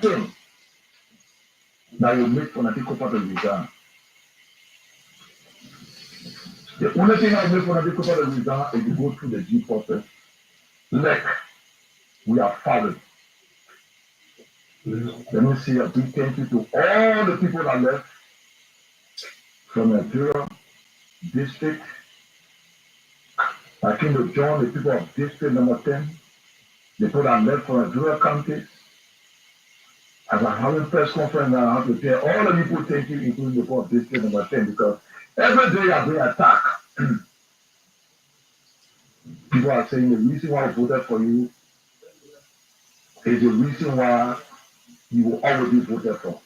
thing that will make fanatical part of Uganda. The only thing that will make fanatical part of Uganda is to go through the due process. Like we are followed. Let me say a big thank you to all the people that left from Imperial District. I think the John, the people of District number 10, the people that left from Imperial County. As I'm having press conference now, I have to tell all the people thank you, including the people of District number 10, because every day I've been attacked. People are saying the reason why I voted for you is the reason why you will always be voted for.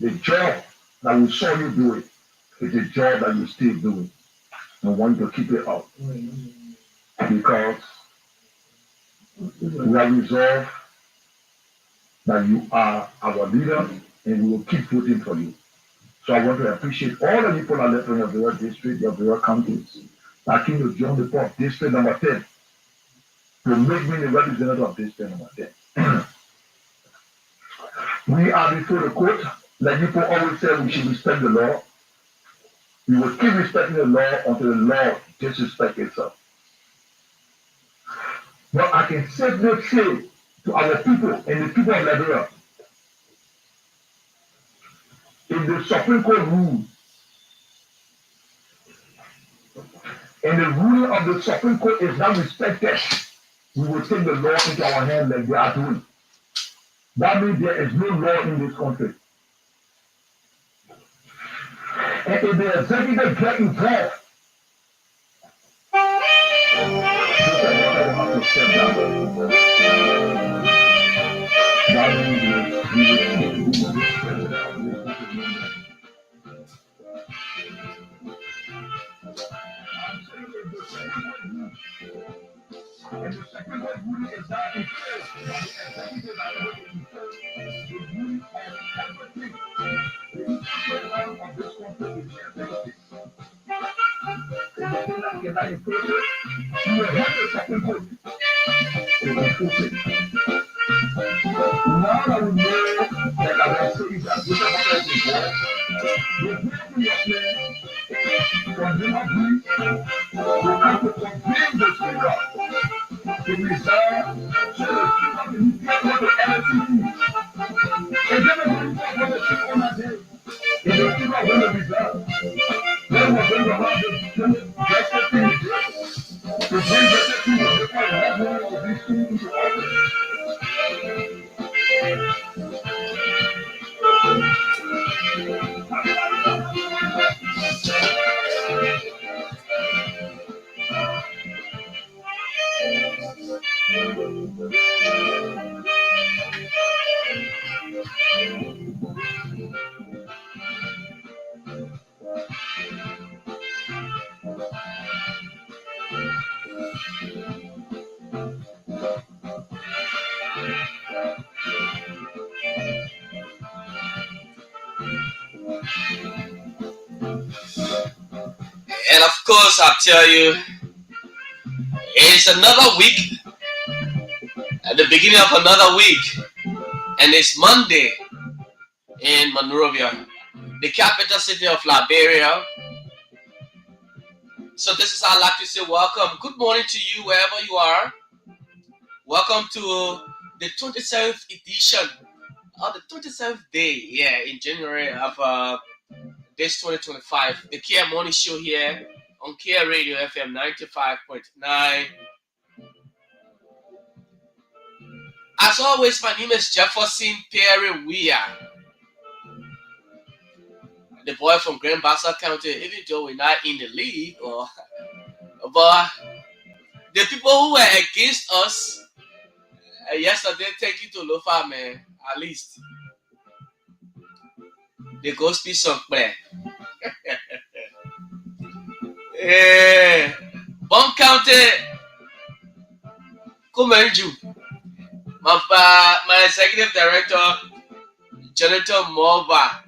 The job that we saw you do it is a job that you still doing. I want you to keep it up. Because we are resolved that you are our leader and we will keep voting for you. So I want to appreciate all the people that left from your various districts, your various counties. I think you joined the board, District number 10, to make me the representative of District number 10. We are before the court. Like people always say, we should respect the law. We will keep respecting the law until the law disrespects itself. But I can safely say to our people and the people of Liberia, if the Supreme Court rules, and the ruling of the Supreme Court is not respected, we will take the law into our hands like they are doing. That means there is no law in this country. And if the executive get involved, have to step down. That means we will and the second one ruling is not in place. The executive the ruling of everything. The program of this country is the executive. If the thing that cannot enforce it, you will have the second court to enforce it. Now that we know that our city is as good as involved, the people of there from Zimmer Breeze will have to convene the speaker to resign so that the people can go to LCC. And then the people are going to sit on that day. And the people are going to resign. Then we're going to have the justice thing to bring justice to the people and have one of these things into office. And of course, I'll tell you, it's another week, at the beginning of another week, and it's Monday in Monrovia, the capital city of Liberia. So this is how I'd like to say welcome. Good morning to you wherever you are. Welcome to the 27th edition, or the 27th day, in January of this 2025. The Kear Morning Show here on Kear Radio FM 95.9. As always, my name is Jefferson Weah, the boy from Grand Bassa County. Even though we're not in the league, but the people who were against us yesterday, take you to Lofa, man. At least they go speak some prayer. Bon County, Kumenju. My executive director, Jonathan Mova.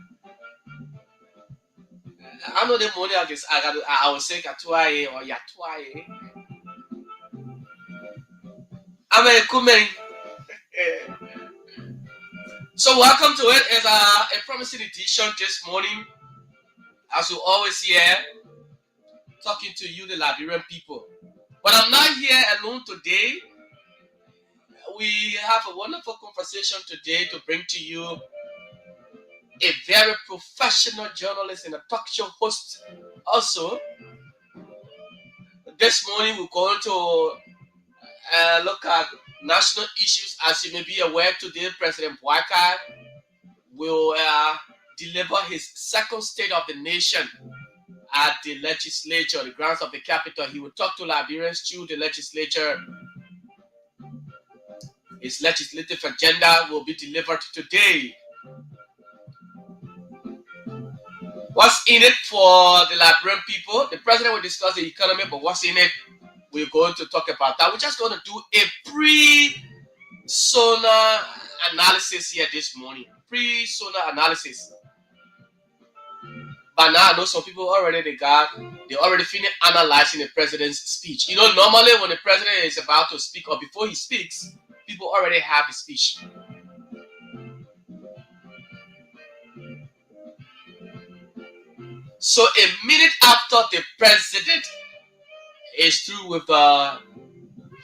I know the money I will say Katuaye or Yatuaye. I'm a Kumen. So welcome to it. It's a promising edition this morning. As you always hear, talking to you, the Liberian people. But I'm not here alone today. We have a wonderful conversation today to bring to you a very professional journalist and a talk show host. Also, this morning we're going to look at national issues. As you may be aware, today President Weah will deliver his second State of the Nation at the legislature, the grounds of the capital. He will talk to Liberians through the legislature. His legislative agenda will be delivered today. What's in it for the Liberian people? The president will discuss the economy, but what's in it? We're going to talk about that. We're just going to do a pre-sonar analysis here this morning. Pre-sonar analysis. But now I know some people already they already finished analyzing the president's speech. You know, normally when the president is about to speak or before he speaks, people already have his speech. So a minute after the president is through with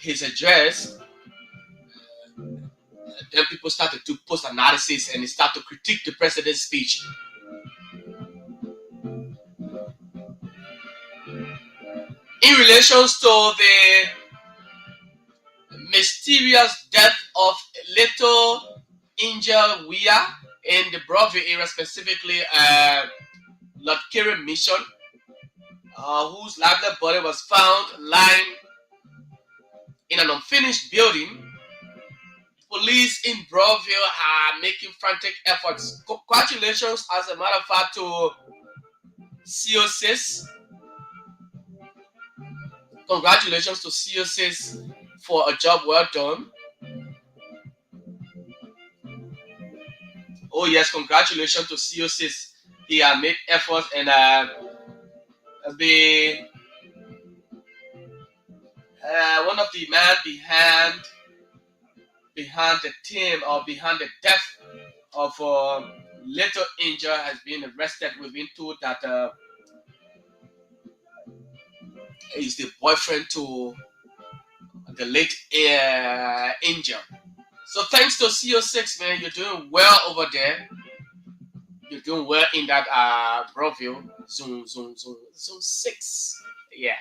his address, then people start to do post analysis and they start to critique the president's speech. In relation to the mysterious death of little injured Weah in the Broadview area, specifically Lord Kear Mission, whose lifeless body was found lying in an unfinished building. Police in Broadview are making frantic efforts. Congratulations, as a matter of fact, to COCs. Congratulations to COCs for a job well done. Oh yes, congratulations to COCs. They have made efforts and be one of the men behind the team or behind the death of little injured has been arrested. We've been told that is the boyfriend to the late injured. So thanks to CO6, man, you're doing well over there. You're doing well in that Broadview zone 6. Yeah.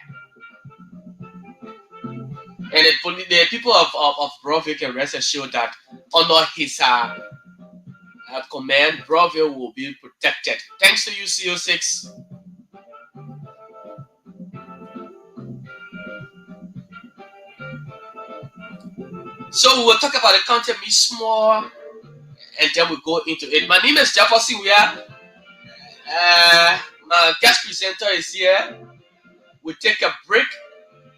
And the people of Broadview can rest assured that under his command, Broadview will be protected. Thanks to you, CO6. So we will talk about the county miss more, and then we'll go into it. My name is Jefferson. Weah. My guest presenter is here. We'll take a break,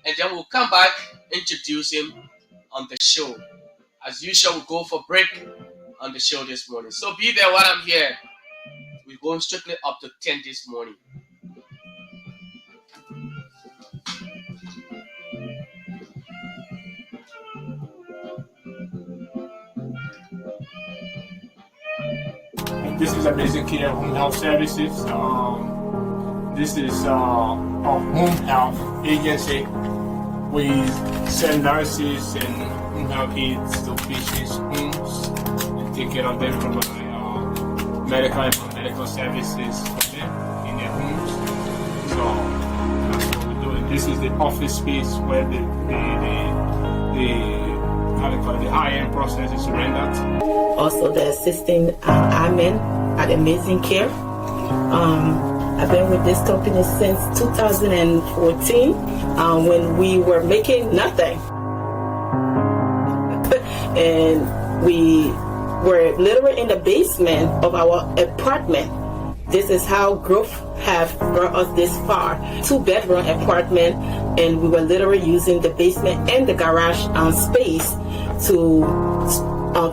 and then we'll come back, introduce him on the show. As usual, we'll go for break on the show this morning. So be there while I'm here. We're going strictly up to 10 this morning. This is Amazing Kear Home Health Services. This is a home health agency. We send nurses and home health aides to patients' homes and take care of them from medical and non-medical services for them in their homes. So that's what we're doing. This is the office space where the high-end process is rendered. Also the assisting admin at Amazing Kear. I've been with this company since 2014 when we were making nothing. And we were literally in the basement of our apartment. This is how growth have brought us this far. 2-bedroom apartment, and we were literally using the basement and the garage space to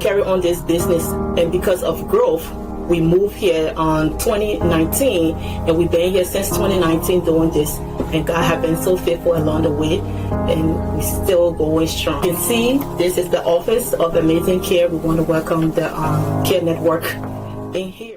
carry on this business. And because of growth, we moved here on 2019, and we've been here since 2019 doing this. and God has been so faithful along the way, and we're still going strong. You can see, this is the office of Amazing Kear. We want to welcome the Kear Network in here.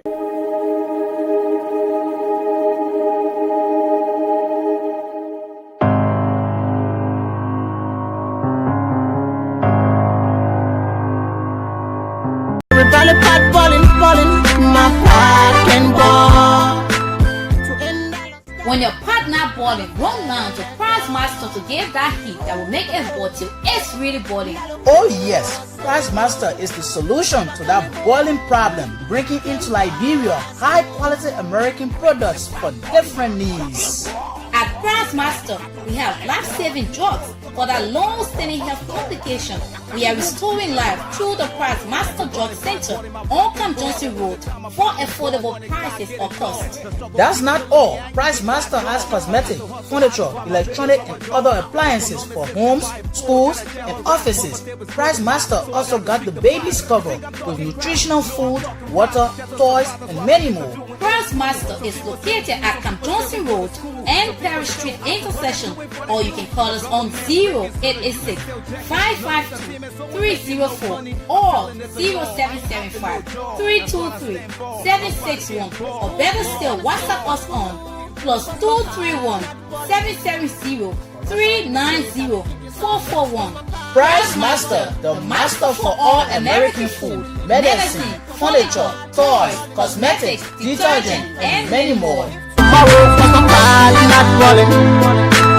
When your partner boiling, run down to Price Master to give that heat that will make it bottle. It's really boiling. Oh yes, Price Master is the solution to that boiling problem, bringing into Liberia high-quality American products for different needs. At Price Master, we have life-saving drugs for that long-standing health complication. We are restoring life through the Price Master Drug Center on Camp Johnson Road for affordable prices or cost. That's not all. Price Master has cosmetic, furniture, electronic, and other appliances for homes, schools, and offices. Price Master also got the babies covered with nutritional food, water, toys, and many more. Price Master is located at Camp Johnson Road and Perry Street intersection, or you can call us on 0886 552 304 or 0775 323 761, or better still, WhatsApp us on +231 770 390 441. Price Master, the master for all American food, medicine, furniture, toys, cosmetics, detergent, and many more.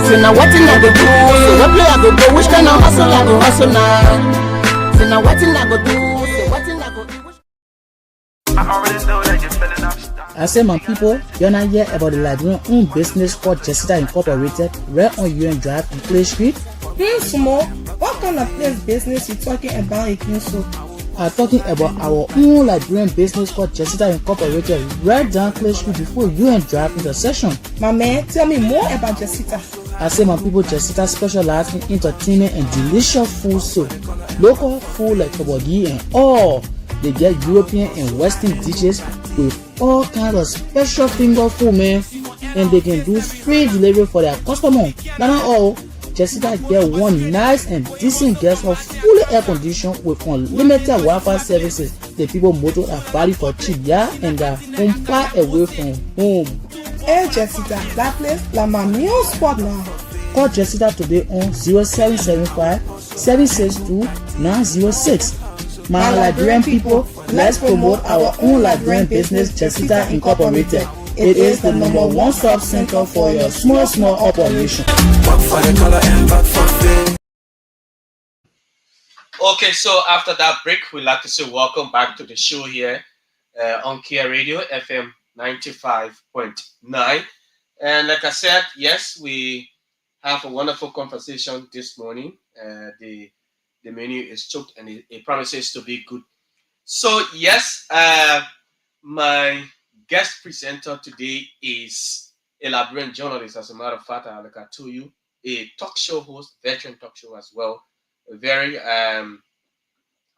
Say now what I go do, say what play I go go, which kind of hustle I go hustle now. Say now what I go do, say what I go do. I already know that you're feeling up. I say my people, you're not yet about the Liberian owned business called Jefferson Incorporated, right on UN Drive in Clay Street. Small, what kind of place business you talking about again, so? I'm talking about our own Liberian business called Jefferson Incorporated, right down Clay Street before UN Drive intersection. My man, tell me more about Jessita. I say my people, Jessita specializes in entertainment and delicious food, so local food like kabagi and all. They get European and Western dishes with all kinds of special finger food, man, and they can do free delivery for their customers. That's not all. Jessica get one nice and decent guest house fully air conditioned with unlimited Wi-Fi services. The people motor are value for cheap, yeah, and they're home far away from home. Hey Jessica, that place like my meal spot now. Call Jessica today on 0775 762 906. My Liberian people, let's promote our own Liberian business, Jessica Incorporated. It is the #1 stop center for your small operation. Okay, so after that break, we'd like to say welcome back to the show here on Kear Radio FM 95.9. And like I said, yes, we have a wonderful conversation this morning. The menu is choked and it promises to be good. So yes, my guest presenter today is a Liberian journalist, as a matter of fact, like I told you, a talk show host, veteran talk show as well, a very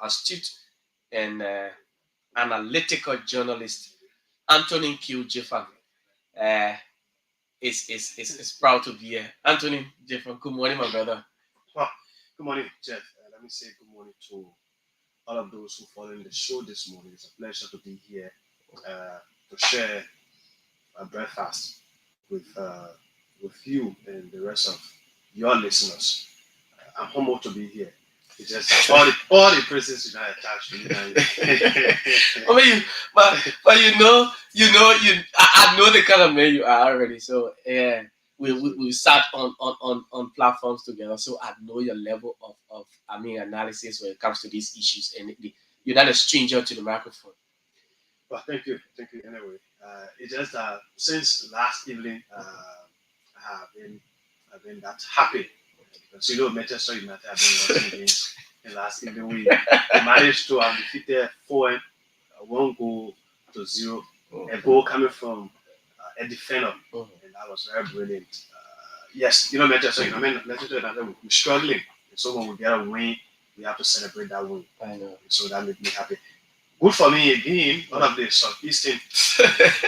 astute and analytical journalist. Anthony Q. Jefferson is proud to be here. Anthony Jefferson, good morning, my brother. Well, good morning, Jeff. Let me say good morning to all of those who follow the show this morning. It's a pleasure to be here to share a breakfast with you and the rest of your listeners. I'm humbled to be here. It's just all the praises you know attached to me. but I know the kind of man you are already. So yeah, we sat on platforms together. So I know your level of analysis when it comes to these issues, and you're not a stranger to the microphone. Well, thank you anyway. It's just that since last evening, I've been that happy. Because Manchester United have been watching games. And last evening we managed to have defeated 4-1 goal to 0. A goal coming from a defender, and that was very brilliant. Yes, Manchester United, we're struggling. So when we get a win, we have to celebrate that win. I know. So that made me happy. Good for me again. One of the southeastern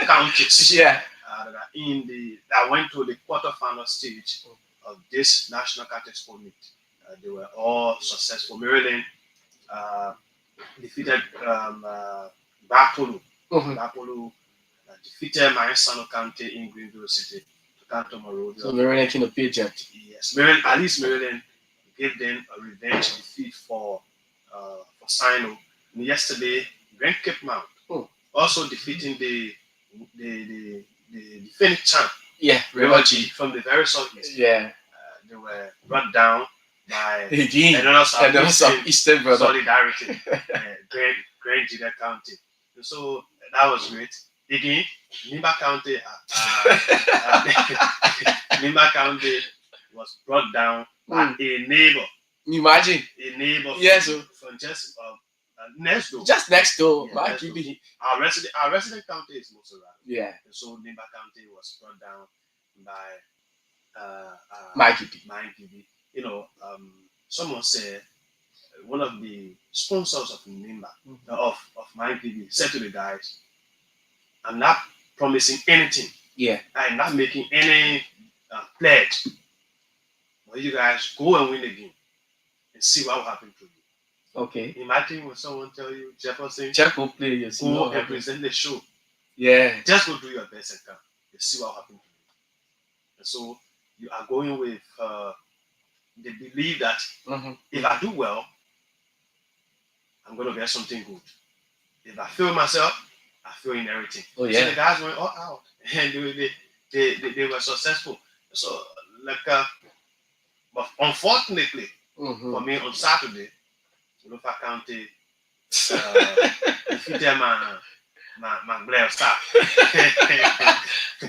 counties. Yeah. that went to the quarterfinal stage of this national cat expo meet. They were all successful. Maryland defeated Bapolo. Bapolo defeated Marisano County in Greenville City to Canton Monrovia. So Maryland kind of pageant. Yes, at least Maryland gave them a revenge defeat for Sino. And yesterday, Grand Cape Mount also defeating the defending champ. Yeah, River G from the very southeast. Yeah, they were brought down by another Southeastern brother. Solidarity, Grand Jida County. And so that was great. Again, Nimba County, Nimba County was brought down by a neighbor. Imagine a neighbor. Yes, from just next door. Just next door. Yeah, our resident county is Mosorado. Yeah. And so Nimba County was brought down by Mikey B. You know, someone said one of the sponsors of Nimba of Mikey B said to the guys, "I'm not promising anything. Yeah. I'm not making any pledge. But you guys go and win the game and see what will happen to you." Okay. Imagine when someone tell you, Jefferson, go play, yes, go and present the show. Yeah. Just go do your best and come. You see what will happen to you. And so you are going with the belief that if I do well, I'm going to get something good. If I fail myself, I fail in everything. Oh, yeah. So the guys went all out and they were successful. So but unfortunately for me on Saturday, Lofa County defeated my Blair staff. They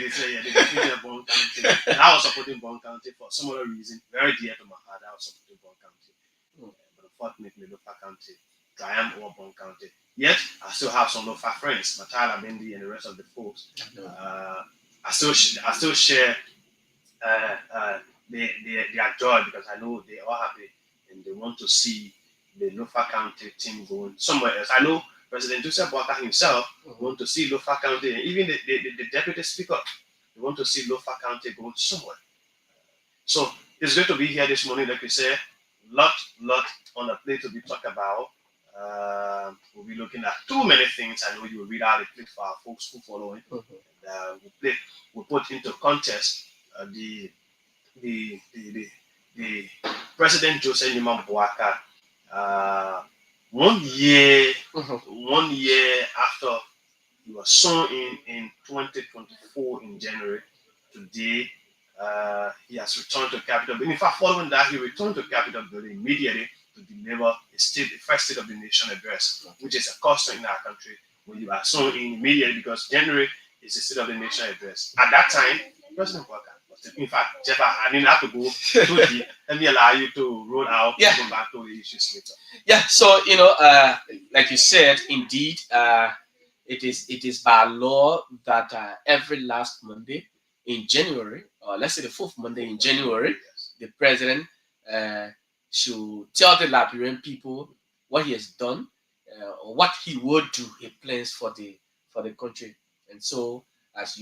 defeated Bon County. And I was supporting Bon County for some other reason, very dear to my heart. I was supporting Bon County. But unfortunately, Lofa County triumphed over Bon County. Yet, I still have some Lofa friends, Matala Bendy and the rest of the folks. I still share their joy because I know they are happy and they want to see the Lofa County team going somewhere else. I know President Joseph Boaka himself want to see Lofa County, and even the deputy speaker, they want to see Lofa County going somewhere. So it's great to be here this morning. Like we said, lot on the plate to be talked about. We'll be looking at too many things. I know you will read out the plate for our folks who following. And, we'll put into context the President Joseph Nima Boaka, 1 year after he was sworn in 2024 in January, today he has returned to Capitol Building. In fact, following that, he returned to Capitol Building immediately to deliver the first State of the Nation address, which is a custom in our country when you are sworn in immediately because January is the State of the Nation address. At that time, President Boaka, in fact, Jeff, I didn't have to go too deep. Let me allow you to roll out and go back to the issues later. Yeah, so like you said, indeed, it is by law that every last Monday in January, or let's say the fourth Monday in January, the president should tell the Liberian people what he has done, or what he would do, he plans for the country. And so, as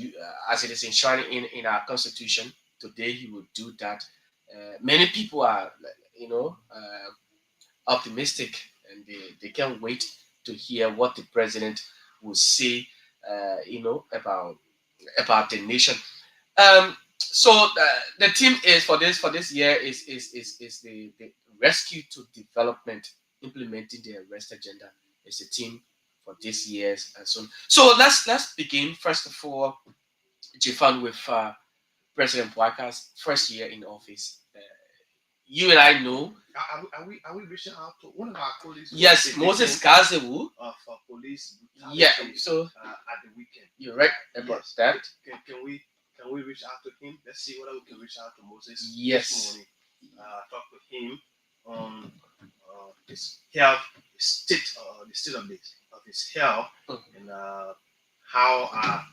it is enshrined in our constitution, today he will do that. Many people are, optimistic, and they can't wait to hear what the president will say, about the nation. So the theme is for this year is the rescue to development, implementing the rest agenda is the theme for this year's and so on. So let's begin first of all, Jefan, with President Boaka's first year in office. You and I know. Are we reaching out to one of our colleagues? Yes, Moses Kazewu. For police. Yeah. So at the weekend. You're right about that. Can we reach out to him? Let's see whether we can reach out to Moses this morning. Talk to him on his health, the state of his health, and how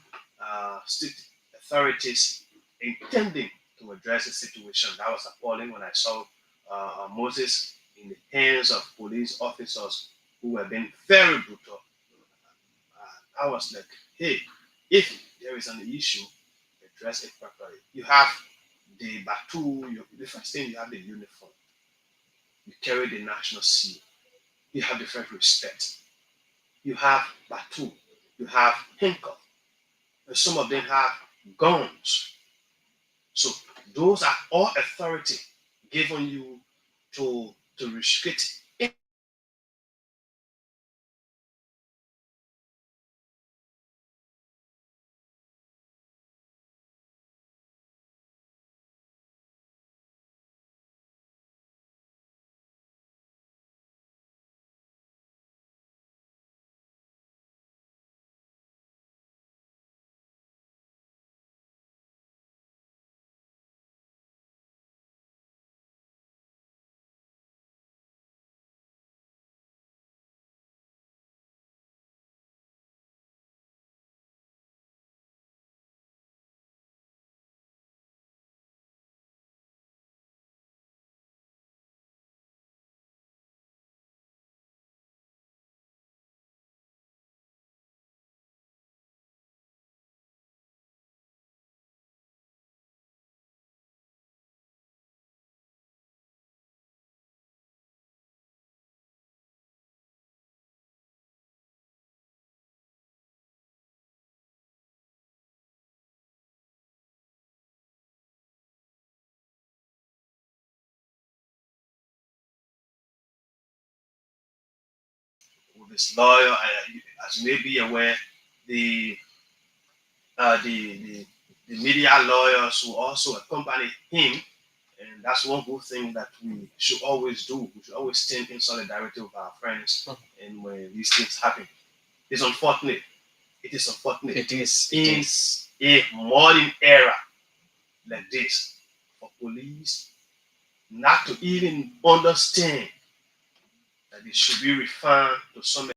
our state authorities intending to address the situation. That was appalling when I saw Moses in the hands of police officers who were being very brutal. I was like, hey, if there is an issue, address it properly. You have the batu, the first thing you have the uniform. You carry the national seal. You have the first respect. You have batu. You have handcuff. And some of them have guns. So those are all authority given you to restrict. With this lawyer, as you may be aware, the media lawyers will also accompany him, and that's one good thing that we should always do. We should always stand in solidarity with our friends, and when these things happen, it's unfortunate. It is unfortunate. It is. In a modern era like this, for police not to even understand that it should be referred to some.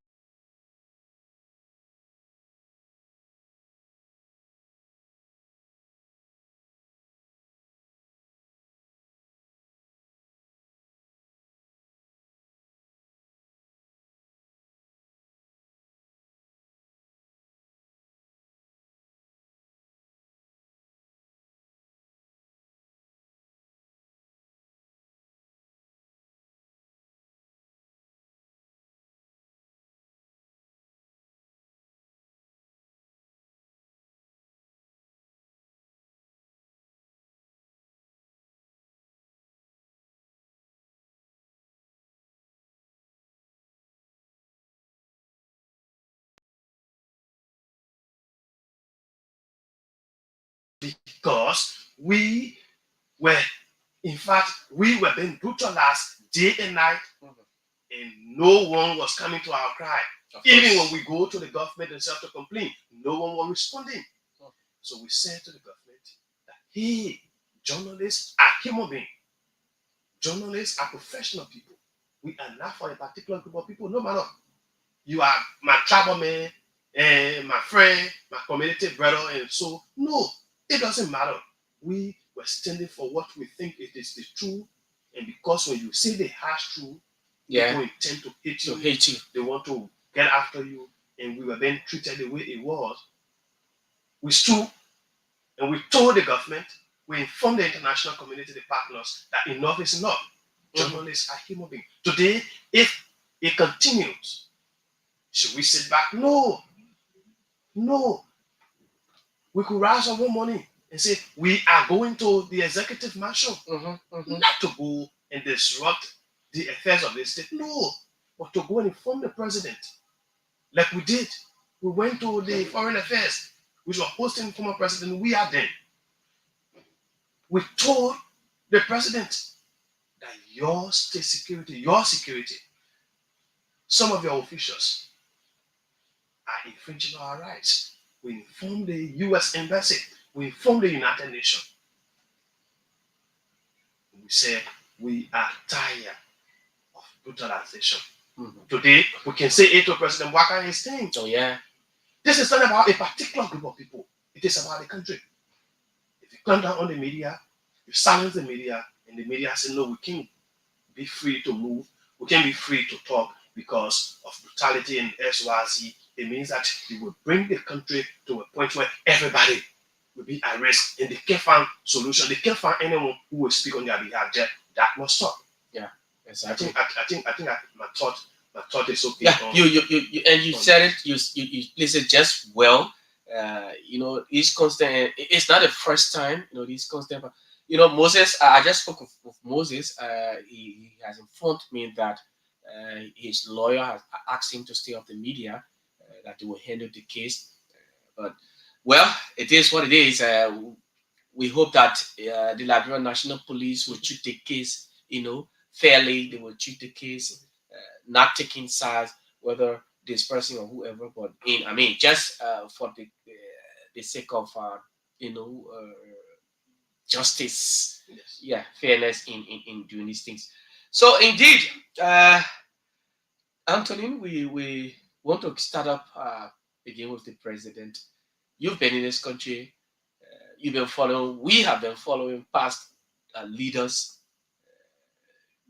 Because we were, in fact, we were being brutalized day and night, and no one was coming to our cry. Even when we go to the government themselves to complain, no one was responding. So we said to the government that, hey, journalists are human beings. Journalists are professional people. We are not for a particular group of people, no matter. You are my tribal man, and my friend, my community brother, and so no, it doesn't matter. We were standing for what we think it is the truth, and because when you say the harsh truth, people intend to hate you. They want to get after you, and we were being treated the way it was. We stood and we told the government, we informed the international community, the partners, that enough is enough. Journalists are human beings. Today, if it continues, should we sit back? No. We could rise up one morning and say, we are going to the executive mansion. Not to go and disrupt the affairs of the state. No. But to go and inform the president. Like we did. We went to the foreign affairs, which was hosting former president Weah then. We told the president that your state security, some of your officials are infringing our rights. We informed the U.S. Embassy. We informed the United Nations. We said we are tired of brutalization. Today, we can say it to President Waka and his team. Oh, yeah. This is not about a particular group of people. It is about the country. If you come down on the media, you silence the media, and the media say, no, we can't be free to move. We can't be free to talk because of brutality in SYZ it means that he will bring the country to a point where everybody will be at risk, and they can't find solution. They can't find anyone who will speak on their behalf. That must stop. Yeah, exactly. I think my thought is okay. Yeah, you said it. You placed it just well. Each constant. It's not the first time. These constant. Moses. I just spoke of Moses. He has informed me that his lawyer has asked him to stay off the media. That they will handle the case. But well, it is what it is. We hope that the Liberian National Police will treat the case, fairly. They will treat the case, not taking sides, whether this person or whoever. But just for the sake of you know uh, justice, Yes. yeah, fairness in doing these things. So indeed, Anthony, we want to start up again with the president. You've been in this country. You've been following. We have been following past leaders,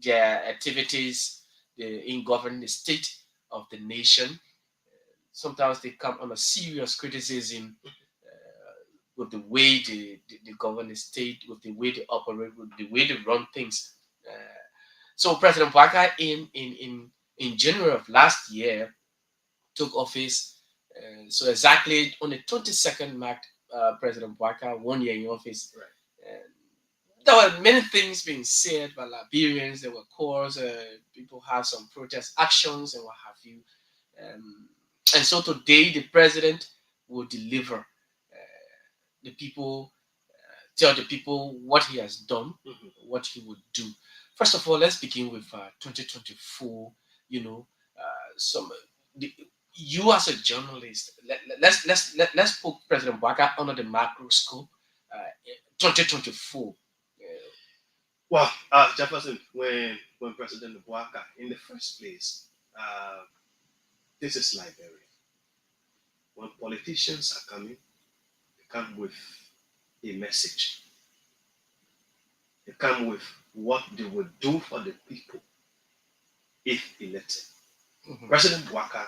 their activities in governing the state of the nation. Sometimes they come under serious criticism with the way they govern the state, with the way they operate, with the way they run things. So President Baka in January of last year took office. So exactly on the 22nd marked President Baka 1 year in office. Right. There were many things being said by Liberians. There were calls, people had some protest actions and what have you. And so today the president will deliver the people, tell the people what he has done, what he would do. First of all, let's begin with 2024. Some the, you as a journalist, let's put President Baka under the microscope. 2024. Well, Jefferson, when President Weah in the first place, this is Liberia. When politicians are coming, they come with a message. They come with what they would do for the people if elected. President Weah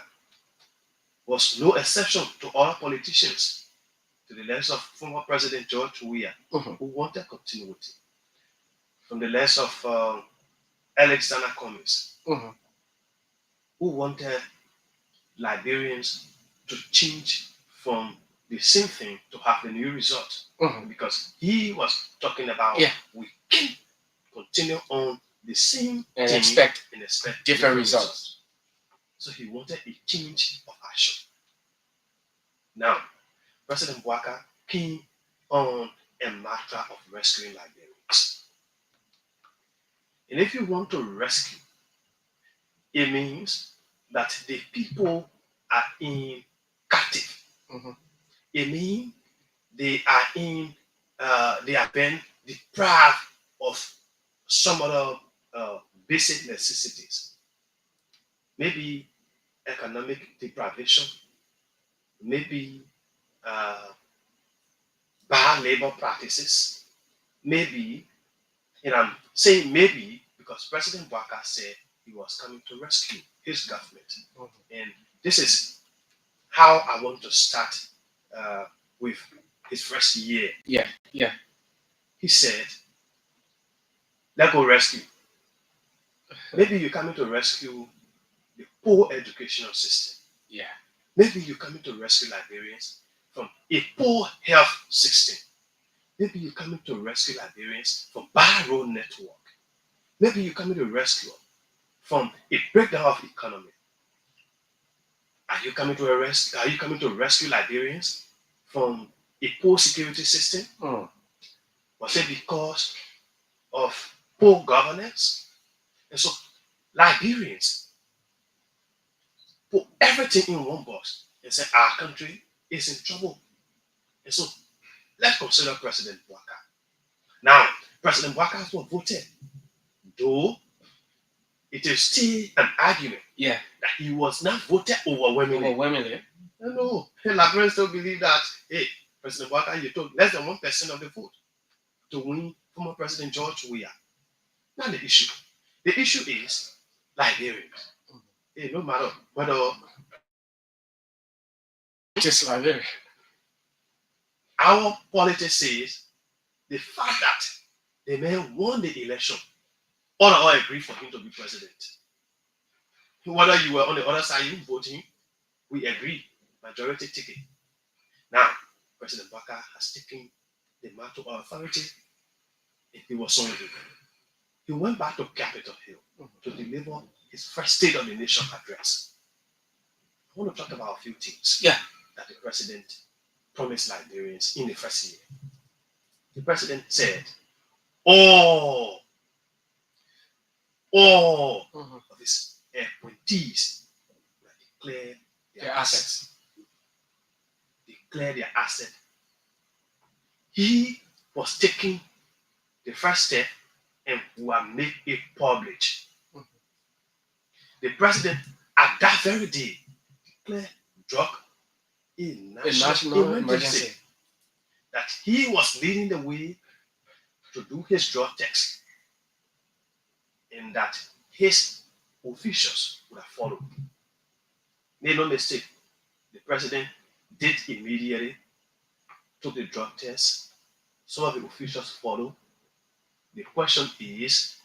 was no exception to all politicians, to the lens of former President George Weah, who wanted continuity. From the lens of Alexander Cummings, who wanted Liberians to change from the same thing to have a new result. Because he was talking about we can't continue on the same and thing expect and expect different results. So he wanted a change of action. Now, President Baka came on a matter of rescuing Liberians. And if you want to rescue, it means that the people are in captive. It means they are being deprived of some other basic necessities. Maybe economic deprivation, maybe bad labor practices, maybe, and I'm saying maybe because President Baka said he was coming to rescue his government. And this is how I want to start with his first year. Yeah. He said, let's go rescue. Maybe you're coming to rescue the poor educational system. Yeah. Maybe you're coming to rescue Liberians from a poor health system. Maybe you're coming to rescue Liberians from bad road network. Maybe you're coming to rescue from a breakdown of economy. Are you coming to rescue Liberians from a poor security system? Was it because of poor governance? And so Liberians put everything in one box and say our country is in trouble. And so let's consider President Baka. Now, President Baka was voted, though it is still an argument that he was not voted overwhelmingly. No, Liberians still believe that, hey, President Baka, you took less than 1% of the vote to win former President George Weah. Not the issue. The issue is Liberians. Hey, no matter whether Just like that. Our politics says the fact that the man won the election, all agree for him to be president. Whether you were on the other side, you voting, we agree. Majority ticket. Now, President Baka has taken the mantle of authority and he was on it. He went back to Capitol Hill to deliver his first State of the Nation address. I want to talk about a few things that the president promised Liberians in the first year. The president said, all of his appointees will declare their assets. Declare their asset. He was taking the first step and will make it public. The president, at that very day, declared drug a national emergency. That he was leading the way to do his drug test, and that his officials would have followed. Make no mistake, the president did immediately took the drug test. Some of the officials followed. The question is,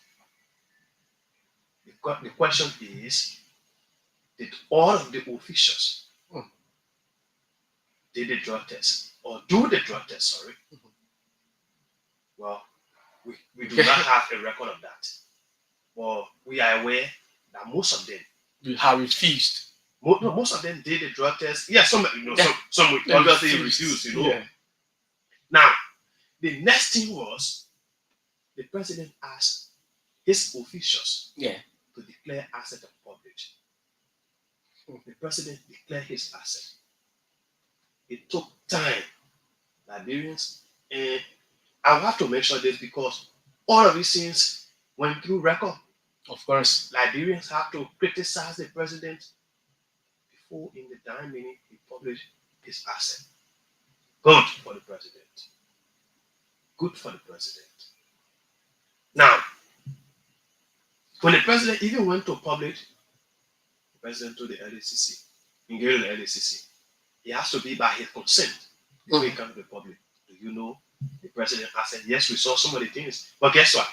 did all of the officials did the drug test or do the drug test? Sorry. Well, we do not have a record of that. But we are aware that most of them have refused. Most of them did the drug test. Yeah, some some obviously refused. Now, the next thing was the president asked his officials to declare asset of public. The president declared his asset. It took time. Liberians, and I have to mention this because all of these things went through record. Of course. Liberians have to criticize the president before in the dying minute he published his asset. Good for the president. Good for the president. Now, when the president even went to publish, the president told the LACC, engaged the LACC, he has to be by his consent before he comes to the public. Do you know? The president said, yes, we saw some of the things. But guess what?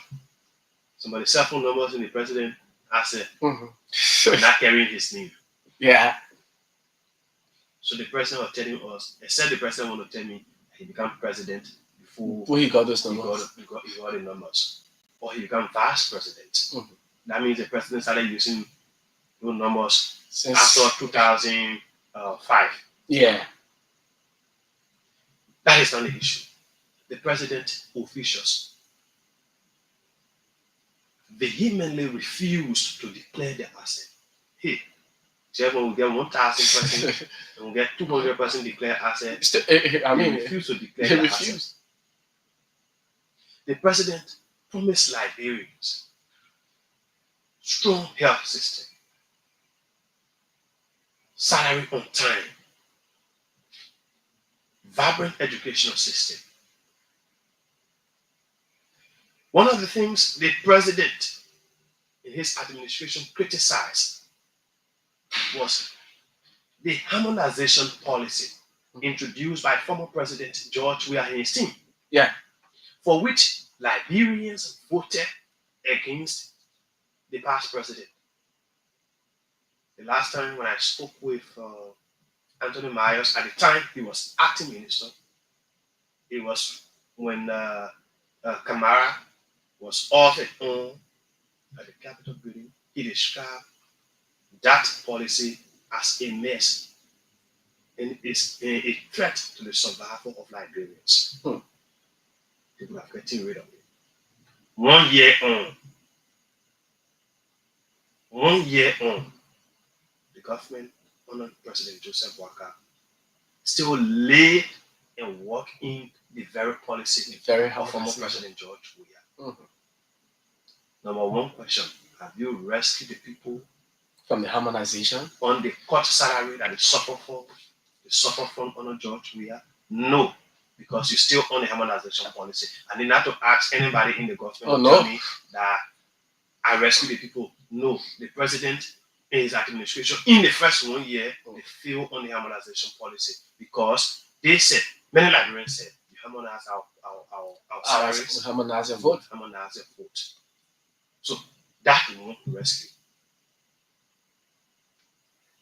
Some of the cell phone numbers in the president said, not carrying his name. Yeah. So the president was telling us, except the president want to tell me he became president before he got those numbers. He got the numbers. Or he became vice president. That means the president started using those numbers after 2005. Yeah. That is not the issue. The president officials vehemently refused to declare their asset. Hey, Jefferson will get 1,000% and will get 200% declared asset. Refuse to declare their asset. The president promised Liberians strong health system, salary on time, vibrant educational system. One of the things the president in his administration criticized was the harmonization policy introduced by former President George Weah and his team. Yeah. For which Liberians voted against the past president. The last time when I spoke with Anthony Myers, at the time he was acting minister, it was when Kamara was off and on at the Capitol building. He described that policy as a mess and is a threat to the survival of Liberians. People are getting rid of it. 1 year on, the government under President Joseph Boakai still laid and worked in the very policy of former President George Weah. Number one question, have you rescued the people from the harmonization on the cut salary that they suffer from under George Weah? No, because you still own the harmonization policy. I need not to ask anybody in the government to tell me that I rescue the people. No, the president in his administration, in the first 1 year, they failed on the harmonization policy. because they said, many Liberians said, you harmonize our salaries, harmonize your vote. Harmonize your vote. So that we want to rescue.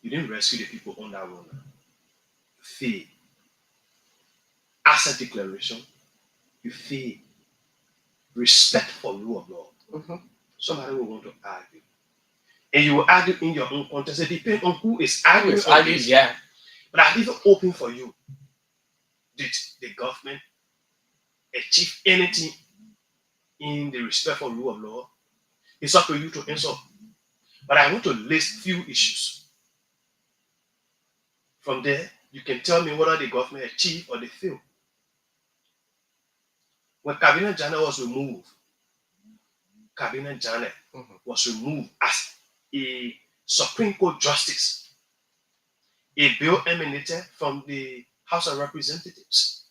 You didn't rescue the people on that one. You fail. Asset declaration, you fail. Respect for rule of law. Somebody will want to argue. And you will argue in your own context. It depends on who is arguing. Yeah. But I leave it open for you. Did the government achieve anything in the respect for rule of law? It's up to you to answer. But I want to list few issues. From there, you can tell me whether the government achieved or they failed. When Cabinet General was removed, Cabinet General was removed as a Supreme Court justice. A bill emanated from the House of Representatives.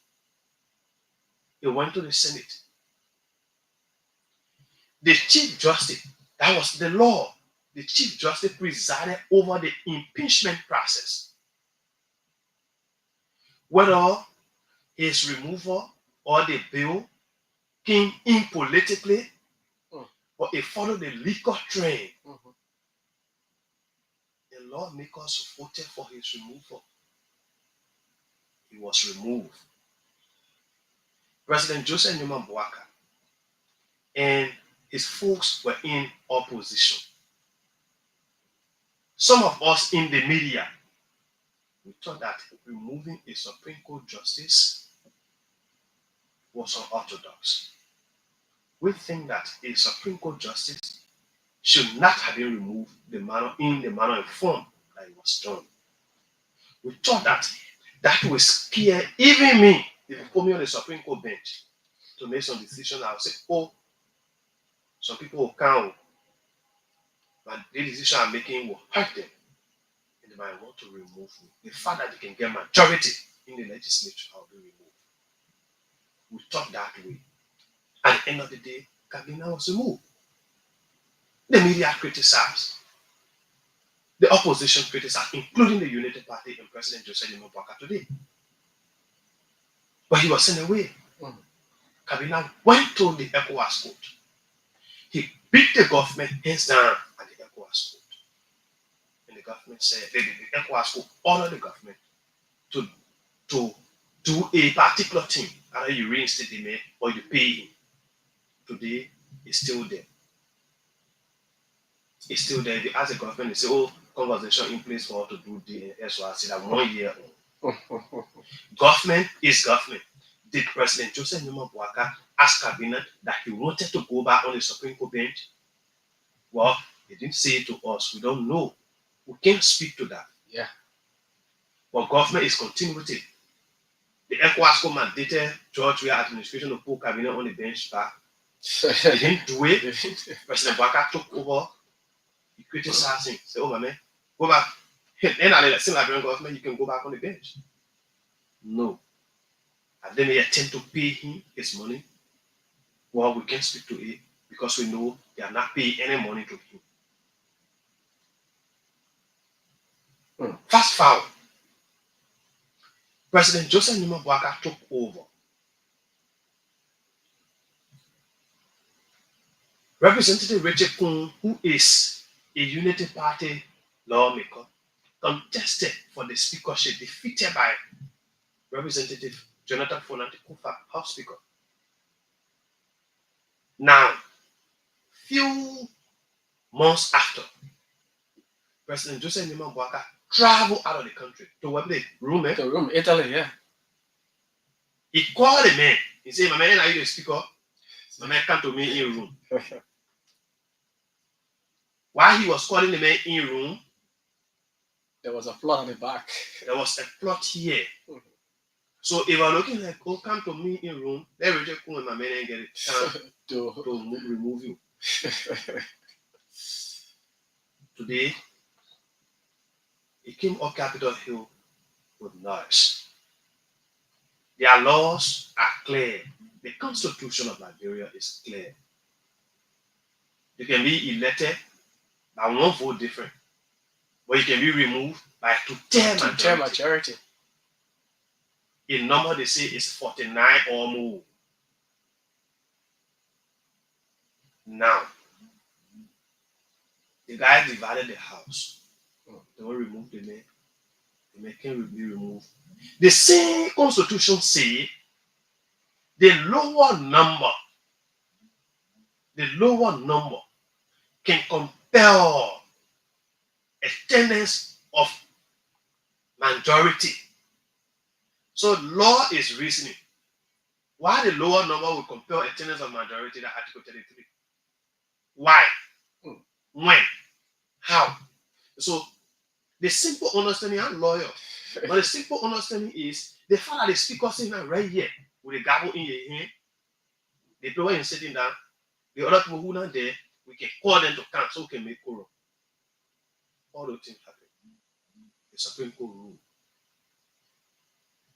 It went to the Senate. The Chief Justice, that was the law. The Chief Justice presided over the impeachment process. Whether his removal or the bill came in politically or it followed the legal train, the lawmakers voted for his removal. He was removed. President Joseph Newman Boaka and his folks were in opposition. Some of us in the media, we thought that removing a Supreme Court justice was unorthodox. We think that a Supreme Court justice should not have been removed in the manner and form that it was done. We thought that would scare even me. If you put me on the Supreme Court bench to make some decision, I would say, oh, some people will count, but the decision I'm making will hurt them. And they might want to remove me. The fact that they can get majority in the legislature, I'll be removed. We thought that way. At the end of the day, Cabinet was removed. The media criticized. The opposition criticized, including the Unity Party and President Joseph Boaka today. But he was sent away. Cabinet went to the ECOWAS court. He beat the government hands down at the ECOWAS court. And the government said, the ECOWAS court ordered the government to do a particular thing. Either you reinstate the man or you pay him. Today, it's still there. It's still there. They ask the government, they say, oh, conversation in place for us to do the SYC that 1 year. Government is government. Did President Joseph Newman Boaka ask Cabinet that he wanted to go back on the Supreme Court bench? Well, he didn't say it to us. We don't know. We can't speak to that. Yeah. But government is continuity. The ECOWAS mandated George Weah administration to put Cabinet on the bench back. He didn't do it. President Boaka took over. He criticized him. Said, oh, my man, go back. Then I let Liberian government, you can go back on the bench. No. And then they attempt to pay him his money. Well, we can't speak to it because we know they are not paying any money to him. Fast forward. President Joseph Newman Boaka took over. Representative Richard Kuhn, who is a Unity Party lawmaker, contested for the speakership, defeated by Representative Jonathan Fonante Kufa, House Speaker. Now, few months after, President Joseph Newman Boaka traveled out of the country to what the room, Italy, yeah. He called the man. He said, my man, are you the speaker? My man come to me in room. While he was calling the man in room, there was a plot on the back. There was a plot here. So if I'm looking like, oh, come to me in room, let me just come with my man and get it to remove you. Today, he came up Capitol Hill with noise. Their laws are clear. The Constitution of Liberia is clear. You can be elected by one vote different, but you can be removed by two-thirds majority. a number they say is 49 or more. Now, the guy divided the house. They will remove the man. The man can be removed. The same constitution say the lower number can compel a tendency of majority. So law is reasoning. Why the lower number will compel a tendency of majority, that Article 33? Why? When? How? So the simple understanding, I'm lawyer, but the simple understanding is the fact that the speaker sitting right here with a gavel in your hand, the people is sitting down, the other people who are not there, we can call them to come so we can make quorum. All those things happen. The Supreme Court rule.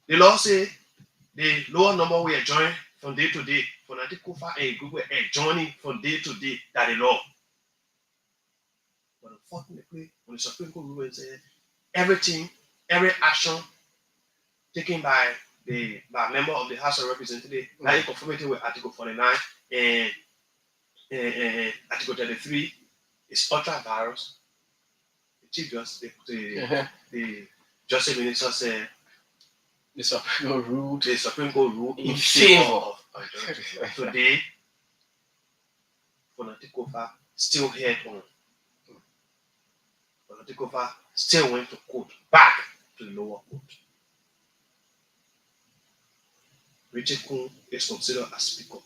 The law say the lower number will adjourn from day to day. For Natikofa and group will adjourning from day to day. That the law. But unfortunately, when the Supreme Court rule says everything, every action taken by member of the House of Representatives, that in conformity with Article 49 and Article 33 is ultra virus. The Chief Justice, the Justice Minister said The Supreme Court ruled in favor of majority. Today, Fonatikofa still head on. Fonatikofa still went to court, back to the lower court. Richard Kun is considered as speaker.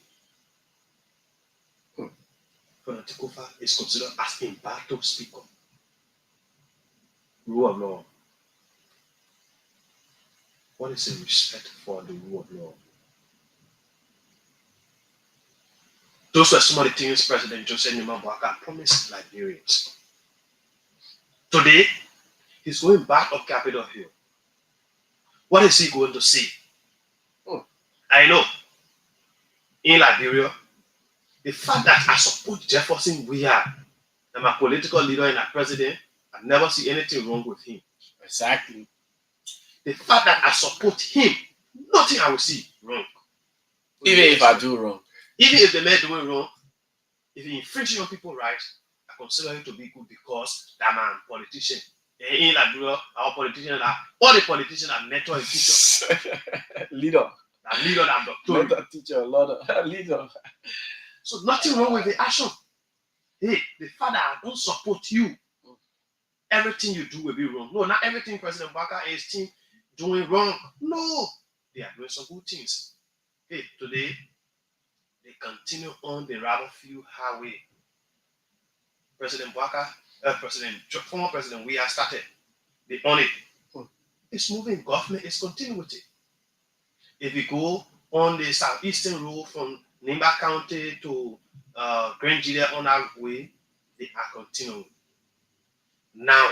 Fonatikofa is considered as embattled speaker. Rule of law. What is the respect for the rule of law? Those were some of the things President Joseph Boakai promised Liberians. Today, he's going back up Capitol Hill. What is he going to say? I know, in Liberia, the fact that I support Jefferson Weah, I'm a political leader and a president, I've never seen anything wrong with him. Exactly. The fact that I support him, nothing I will see wrong. Even if I do wrong. Even if the man doing wrong, if he infringes on people's rights, I consider him to be good because that man politician. In Liberia, our politicians are all the politicians are mentor and teacher. Leader. That leader, that doctor. Mentor, teacher, leader. So nothing wrong with the action. Hey, the fact that I don't support you, everything you do will be wrong. No, not everything President Boakai and his team doing wrong. No, they are doing some good things. Hey, today, they continue on the Rabblefield Highway. President Boakai, former President Weah started. They own it. It's moving. Government is continuing with it. If you go on the southeastern road from Nimba County to Grand Judea on that way, they are continuing. Now,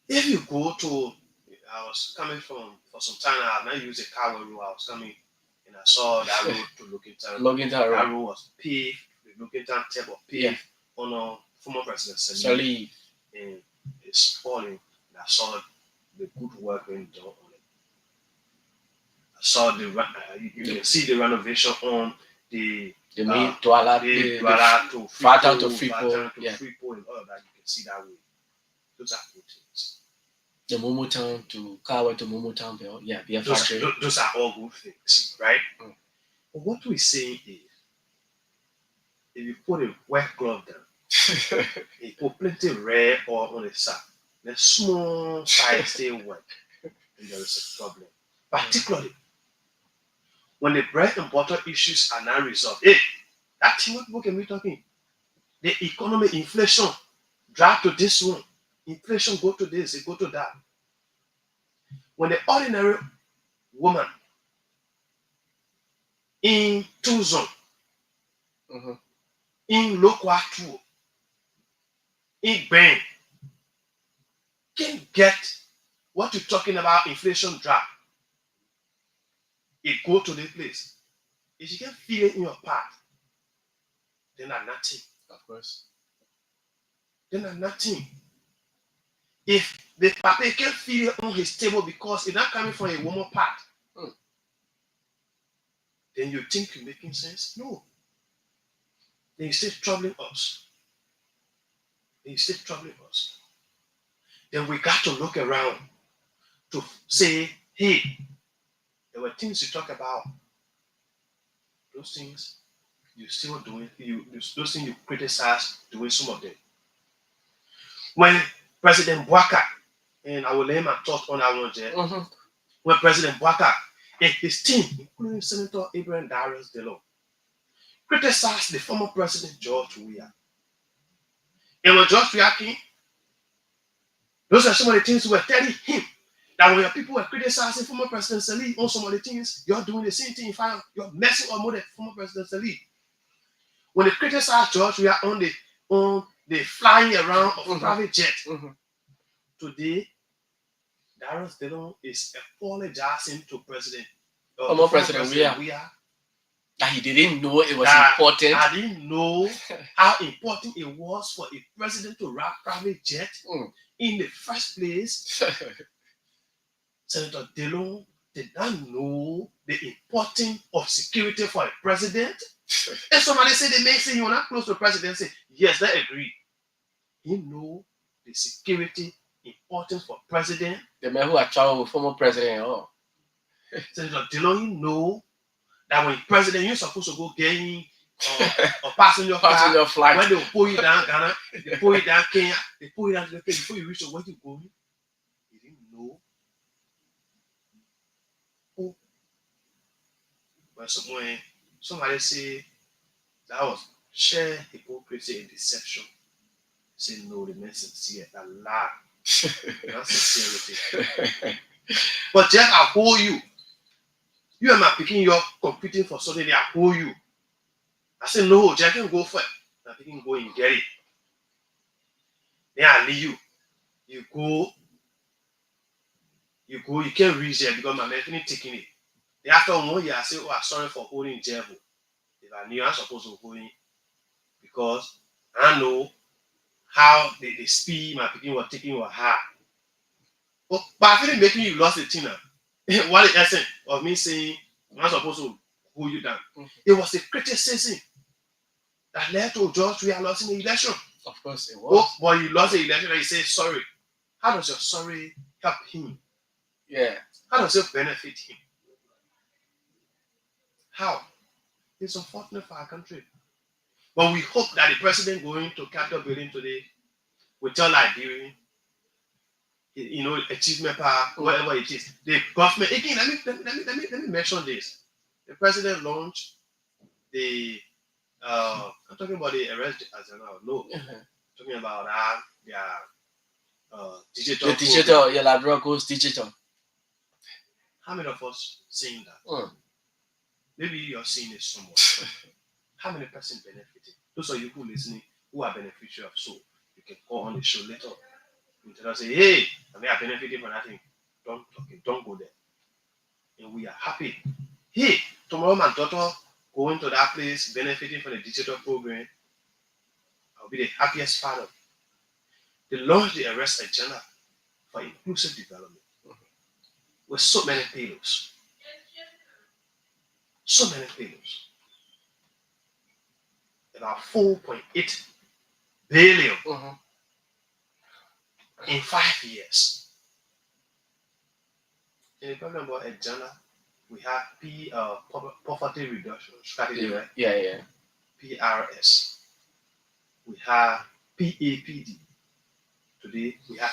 if you go to, I was coming for some time, I had not used a car road, I was coming and I saw that road to Logantown. That road was paved, the Logantown tip was paved on a former President Salih. And it's falling. And I saw the good work being done on it. I saw you can see the renovation on the main Douala to Freeport and all of that. You can see that way. Those are good things. The Momo Town to Kawa to Momo Town, those are all good things, right? But what we're saying is, if you put a wet glove down, you put plenty of red oil on the side, the small side stay wet, and there is a problem. Particularly when the bread and butter issues are not resolved. Hey, that's what people can be talking. The economy, inflation, drop to this one. Inflation go to this, it go to that. When the ordinary woman in Tuzon, in Lokwatu, in Ben, can get what you're talking about, inflation drop, it go to the place. If you can feel it in your part, then are nothing. Of course. Then are nothing. if the papa can feel it on his table because it's not coming from a woman part, then you think you're making sense? No. Then you stay troubling us. Then we got to look around to say, hey, there were things you talk about. Those things you still doing, those things you criticize, doing some of them. When President Bwaka, and I will lay my thoughts on that one there, when President Bwaka and his team, including Senator Abraham Darius Delo, criticized the former President George Weah. And when George Weah came, those are some of the things we were telling him. That when your people were criticizing former President Salih on some of the things, you're doing the same thing. You're messing up with former President Salih. When they criticized George Weah on the flying around of private jet, today, Darius Dillon is apologizing to former President Weah. That he didn't know it was important. I didn't know how important it was for a president to ride private jet in the first place. Senator Dillon did not know the importance of security for a president. And somebody say they may say you're not close to the president. Say yes, they agree. He know the security importance for president. The man who had traveled with former president. Senator Dillon, he know that when president, you're supposed to go get in or passenger flight. When they pull you down Ghana, they pull you down Kenya, they pull you down to the place before you reach where you going. He didn't know. Oh. When somebody say that was sheer hypocrisy and deception. Say no, the man sincere, a lie. Not sincerity. But Jeff, I hold you. You and my picking, you're competing for something, I hold you. I said, no, Jack can go for it. My picking go and get it. Then I leave you. You go, you can't reach there because my man finished taking it. Then after 1 year, I say, oh, I'm sorry for holding Jeff. If I knew I'm supposed to hold him, because I know how the speed my picking was taking was high. But I feel making you lost the thing now. What the essence of me saying I'm supposed to hold you down? It was the criticism that led to George Weah losing the election. Of course it was. Oh, but you lost the election and you say sorry. How does your sorry help him? Yeah. How does it benefit him? How? It's unfortunate for our country. But we hope that the president going to Capitol building today will tell Liberian, achievement power, whatever it is. The government, again, let me mention this. The president launched the I'm talking about the arrest as I know. No. Talking about their digital. The digital, your Liberia goes digital. How many of us seeing that? Maybe you're seeing it somewhat. How many person benefiting? Those of you who listening who are beneficiary of so you can call on the show later. You tell us, say, hey, I may have benefited from that thing. Don't go there. And we are happy. Hey, tomorrow my daughter going to that place, benefiting from the digital program. I'll be the happiest father. They launched the arrest agenda for inclusive development with so many payloads. So many payloads. About 4.8 billion in 5 years. In the problem about agenda, we have poverty reduction strategy, right? Yeah. PRS. We have PAPD. Today we have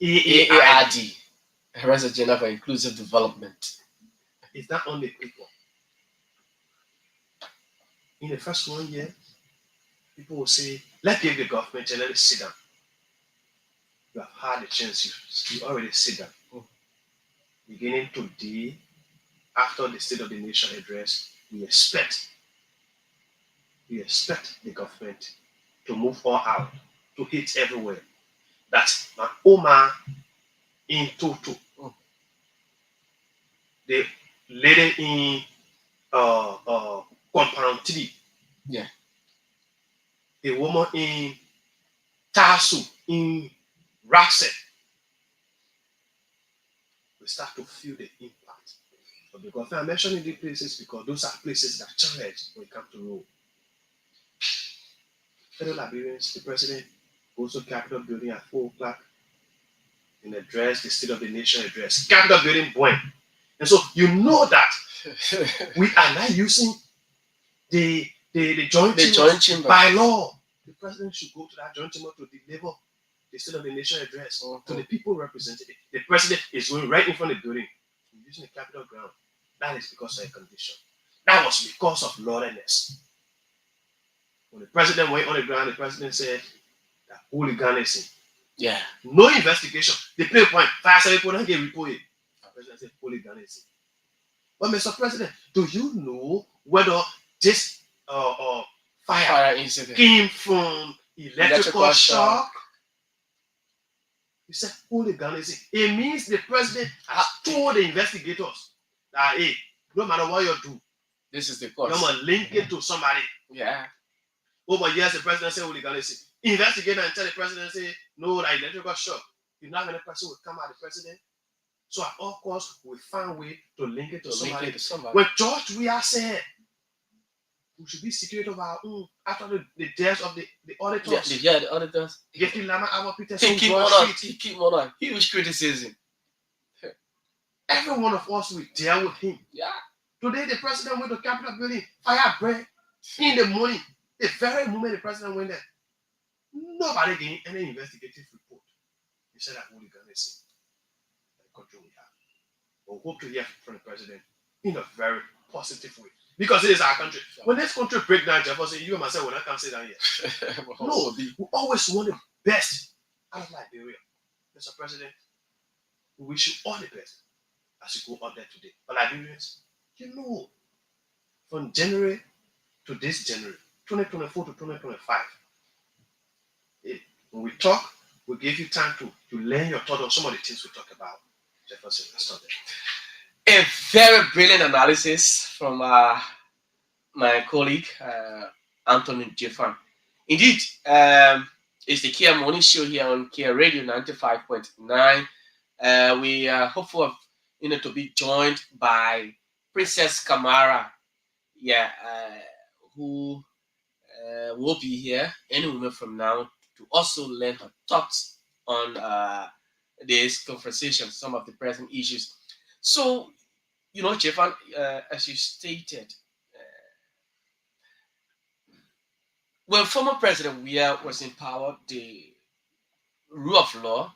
AARD. Arrest agenda for inclusive development. It's not only people. In the first 1 year, people will say, let's give the government and let it sit down. You have had a chance, you already sit down. Beginning today, after the State of the Nation address, we expect the government to move all out, to hit everywhere. That's my Oma in total. The lady in compound 3. Yeah. The woman in Tasu in rapture, we start to feel the impact. But because I'm mentioning these places because those are places that challenge when it comes to rule. Fellow Liberians, the president goes to Capitol building at 4:00 in address, the State of the Nation address. Capitol building point. And so you know that we are not using the joint chamber by law. The president should go to that joint chamber to deliver the State of the Nation address to the people represented. The president is going right in front of the building, using the Capitol ground. That is because of a condition. That was because of lawlessness. When the president went on the ground, the president said that hooliganism. Yeah. No investigation. The play point. Fire service people don't get reported. The president said hooliganism. But Mr. President, do you know whether this fire incident came from electrical shock? He said hooliganism. It means the president has told the investigators that, hey, no matter what you do, this is the cause. You must link it to somebody. Yeah. Over years, the president said hooliganism. Investigate and tell the president, say, no, that electrical shock. You're not going to person will come at the president. So at all costs, we find a way to link it to somebody. When George Weah said, we should be secret of our own after the deaths of the auditors. The auditors. He keep on. Huge criticism. Every one of us will deal with him. Yeah. Today, the president went to Capitol building, fire bread in the morning. The very moment the president went there, nobody gave any investigative report. He said that hooliganism the country we have. We hope to hear from the president in a very positive way. Because it is our country. When this country breaks down, Jefferson, you and myself will not come sit down here. No, we always want the best out of Liberia. Mr. President, we wish you all the best as you go out there today. But Liberians, you know, from January to this January, 2024 to 2025, when we talk, we give you time to learn your thoughts on some of the things we talk about. Jefferson, let's start there. A very brilliant analysis from my colleague, Anthony Jefferson. Indeed, it's the Kear Morning Show here on Kear Radio 95.9. We are hopeful of to be joined by Princess Kamara, who will be here any moment from now to also learn her thoughts on this conversation, some of the present issues. So, Jefferson, as you stated, when former President Weah was in power, the rule of law,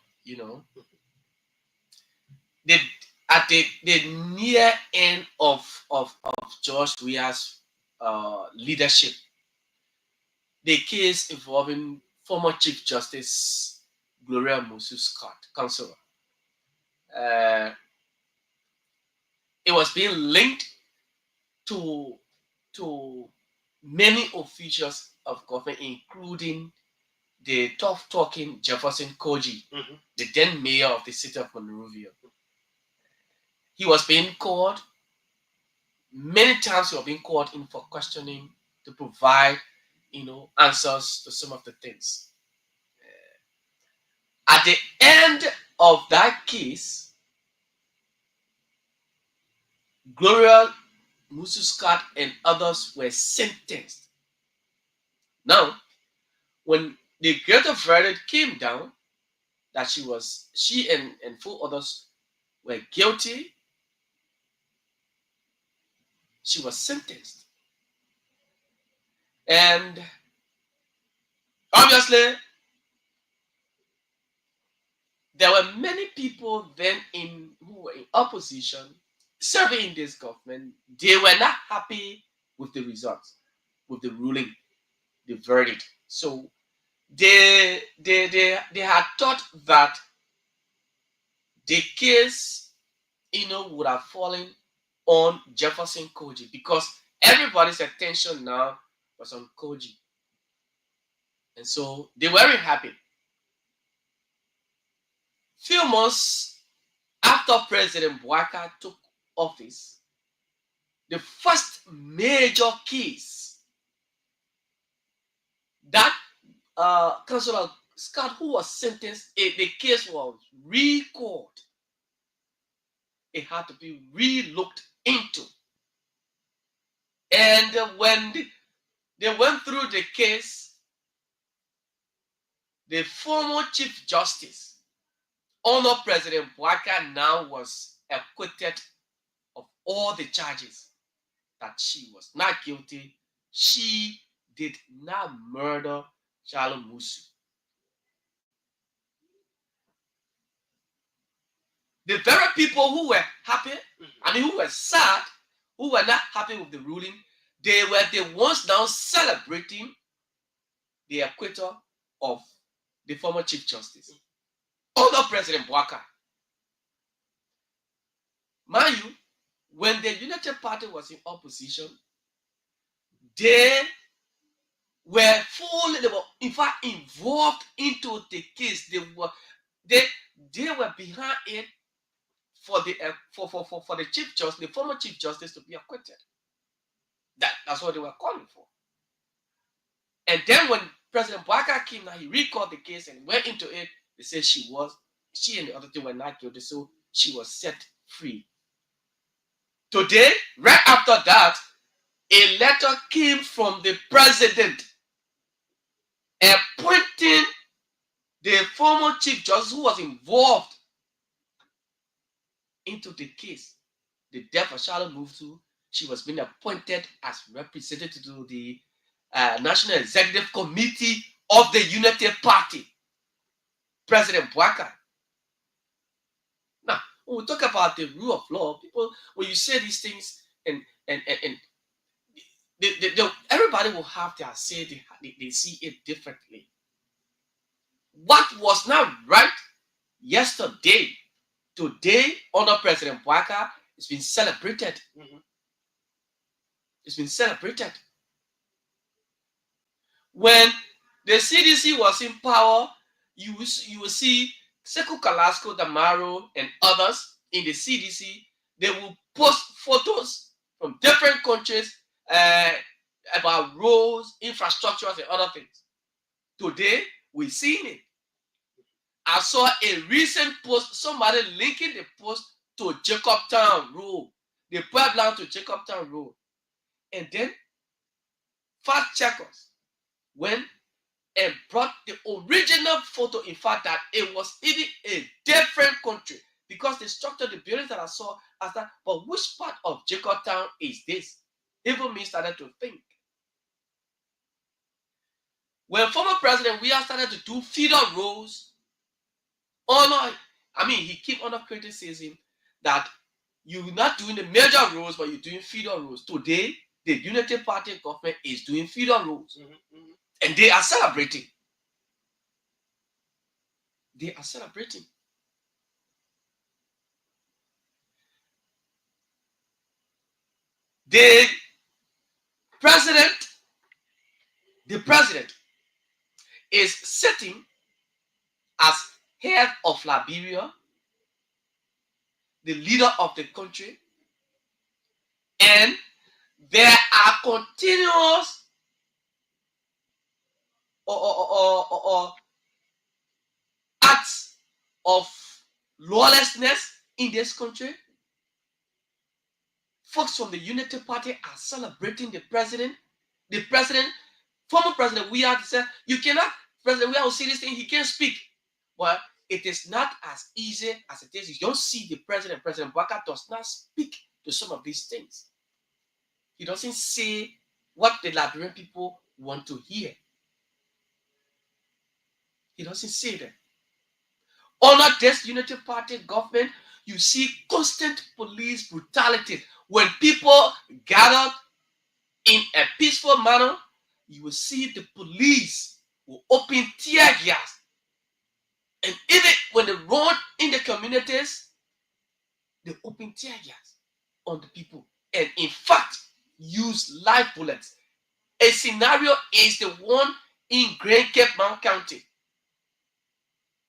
at the near end of George Weah's leadership, the case involving former Chief Justice Gloria Musu-Scott, Counselor, it was being linked to many officials of government, including the tough-talking Jefferson Koji, the then mayor of the city of Monrovia. He was being called, many times he was being called in for questioning to provide, answers to some of the things. At the end of that case, Gloria Musu-Scott and others were sentenced. Now, when the greater verdict came down that she and 4 others were guilty, she was sentenced. And obviously, there were many people then who were in opposition serving in this government. They were not happy with the results, with the ruling, the verdict. So they had thought that the case, would have fallen on Jefferson Koji because everybody's attention now was on Koji. And so they weren't happy. Few months after President Weah took office, the first major case that Councilor Scott, who was sentenced, the case was recalled. It had to be re-looked into. And when they went through the case, the former Chief Justice, Honor President Weah, now was acquitted of all the charges, that she was not guilty. She did not murder Charles Musu. The very people who were happy, who were sad, who were not happy with the ruling, they were the ones now celebrating the acquittal of the former Chief Justice, Honor President Weah. Mind you, when the United Party was in opposition, they were in fact involved into the case. They were behind it for the Chief Justice, the former Chief Justice, to be acquitted. That's what they were calling for. And then when President Weah came, now he recalled the case and went into it. They said she and the other two were not guilty, so she was set free. Today, right after that, a letter came from the president appointing the former Chief Justice who was involved into the case, the death of Charlotte Musu. She was being appointed as representative to the National Executive Committee of the United Party, President Weah. Now, when we talk about the rule of law, people, when you say these things, and everybody will have their say. They see it differently. What was not right yesterday, today, under President Weah, it's been celebrated. It's been celebrated. When the CDC was in power, you will see Sekou Kalasco, Damaro, and others in the CDC. They will post photos from different countries about roads, infrastructures, and other things. Today, we're seeing it. I saw a recent post, somebody linking the post to Jacobtown Road, the pipeline to Jacobtown Road. And then fact checkers went and brought the original photo, in fact, that it was even a different country, because they structured the buildings that I saw as that. But which part of Jacobtown is this? Even me started to think. When former President Weah started to do feeder roads, he keep on criticism that you're not doing the major roads, but you're doing feeder roads. Today, the Unity Party government is doing feeder roads. And they are celebrating. They are celebrating. The president is sitting as head of Liberia, the leader of the country, and there are continuous acts of lawlessness in this country. Folks from the Unity Party are celebrating the president. The president, former President Weah, said, you cannot, President Weah will see this thing, he can't speak. But it is not as easy as it is. You don't see the president. President Weah does not speak to some of these things. He doesn't say what the Liberian people want to hear. He doesn't say that. Under this Unity Party government, you see constant police brutality. When people gather in a peaceful manner, you will see the police will open tear gas. And even when they run in the communities, they open tear gas on the people. And in fact, use live bullets. A scenario is the one in Great Cape Mount County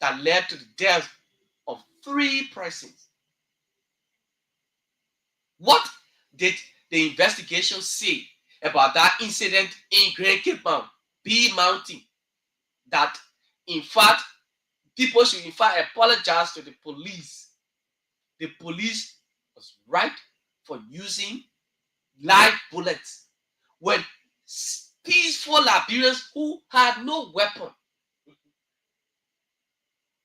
that led to the death of 3 persons. What did the investigation say about that incident in Great Cape Mount, B Mountain, that In fact, people should in fact apologize to the police. The police was right for using live bullets when peaceful Liberians who had no weapon,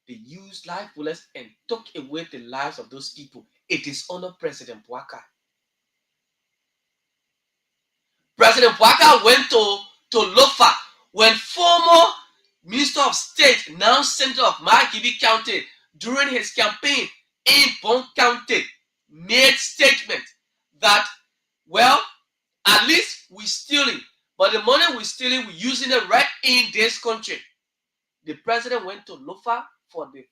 they used live bullets and took away the lives of those people. It is under President Bouaka. President Bouaka went to Lofa when former Minister of State, now Senator of Margibi County, during his campaign in Bon County, made statement that, well, at least we're stealing, but the money we're stealing, we're using it right in this country. The president went to Lofa for the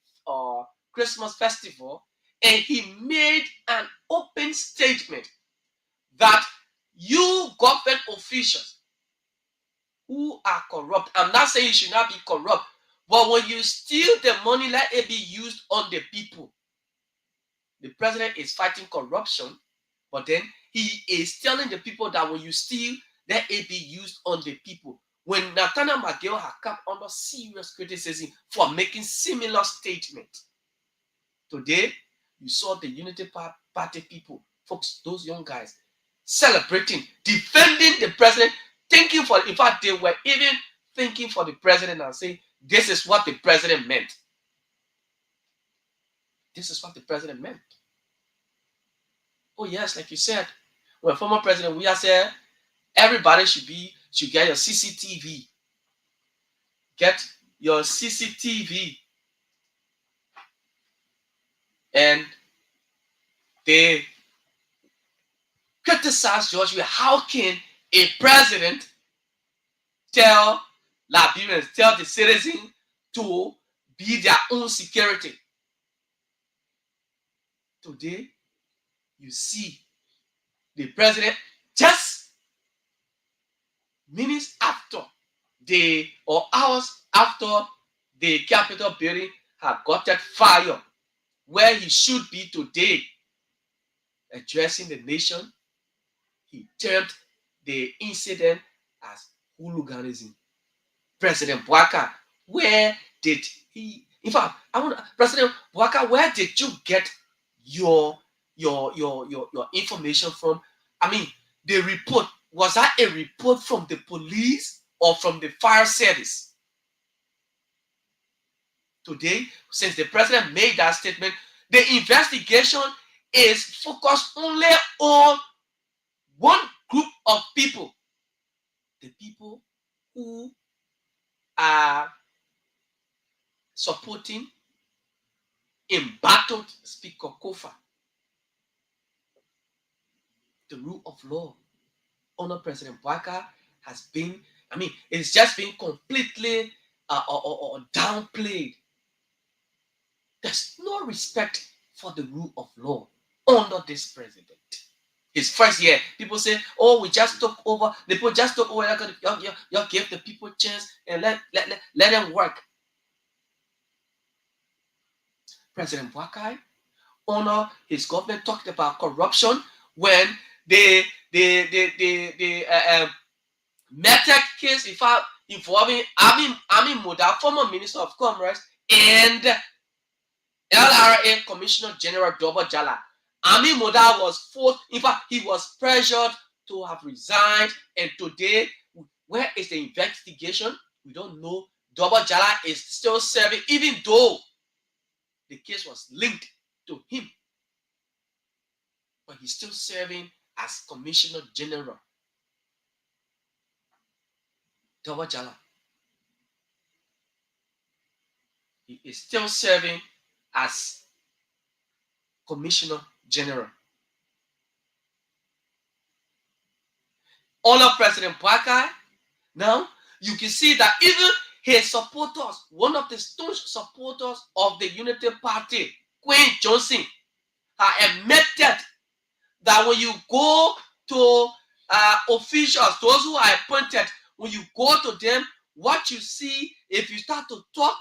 Christmas festival, and he made an open statement that you government officials who are corrupt, I'm not saying you should not be corrupt, but when you steal the money, let it be used on the people. The president is fighting corruption, but then he is telling the people that when you steal, let it be used on the people. When Nathaniel McGill had come under serious criticism for making similar statements. Today, you saw the Unity Party people, folks, those young guys, celebrating, defending the president, thinking for, in fact, they were even thinking for the president and saying, this is what the president meant. This is what the president meant. Oh yes, like you said, when former President Weah said, everybody should get your CCTV. Get your CCTV. And they criticized George Weah. How can a president tell Liberians, tell the citizens to be their own security? Today, you see the president just minutes after or hours after the Capitol building had gotten fire, where he should be today addressing the nation, he termed the incident as hooliganism. President Bouaka, where did he, in fact, President Bouaka, where did you get your information from? I mean, the report, was that a report from the police or from the fire service? Today, since the president made that statement, the investigation is focused only on one group of people, the people who are supporting embattled Speaker Kofa. The rule of law under President Bouaka has been, it's just been completely downplayed. There's no respect for the rule of law under this president. His first year, people say, oh, we just took over. The people just took over. You give the people a chance and let them work. President Bouaka, under his government, talked about corruption when the Metek case, in fact, involving Amin Moda, former Minister of Commerce, and LRA Commissioner General Dobo Jala. Amin Moda was forced, in fact, he was pressured to have resigned, and today, where is the investigation? We don't know. Dobo Jala is still serving, even though the case was linked to him. But he's still serving as Commissioner General. Dobo Jala. He is still serving as Commissioner General. Under President Bouaka, now you can see that even his supporters, one of the staunch supporters of the Unity Party, Queen Johnson, have admitted that when you go to officials, those who are appointed, when you go to them, what you see, if you start to talk,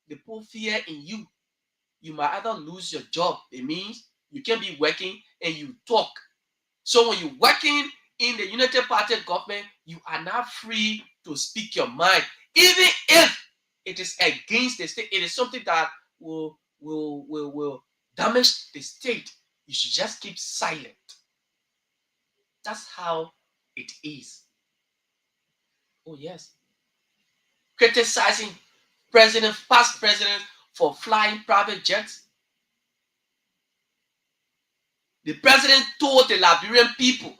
they put fear in you. You might either lose your job. It means you can be working and you talk. So when you're working in the Unity Party government, you are not free to speak your mind, even if it is against the state. It is something that will damage the state. You should just keep silent. That's how it is. Oh yes. Criticizing past presidents for flying private jets. The president told the Liberian people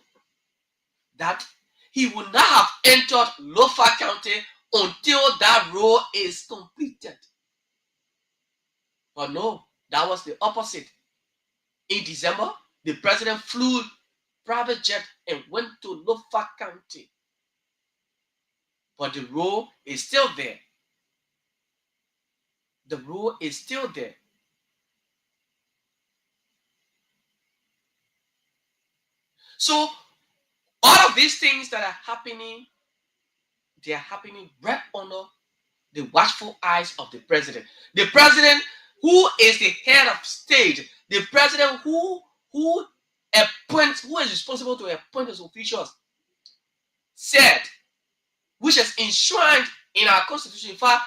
that he would not have entered Lofa County until that road is completed. But no, that was the opposite. In December, the president flew private jet and went to Lofa County. But the road is still there. The road is still there. So all of these things that are happening, they are happening right under the watchful eyes of the president. The president who is the head of state, the president who is responsible to appoint his officials, said, which is enshrined in our constitution, in fact,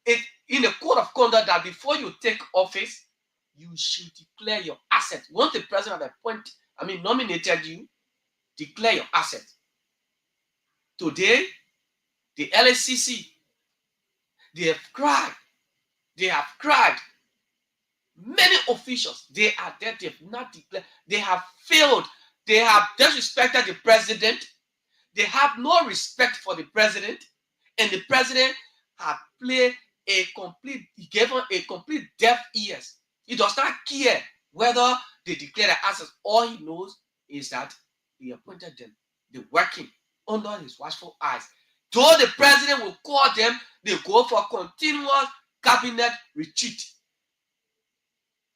in the code of conduct, that before you take office, you should declare your assets. Once the president nominated you, declare your assets. Today, the LSCC, they have cried. Many officials, they are there, they have not declared, they have failed, they have disrespected the president, they have no respect for the president, and the president has played given a complete deaf ears. He does not care whether they declare their assets. All he knows is that he appointed them. They're working under his watchful eyes. Though the president will call them, they go for continuous cabinet retreat.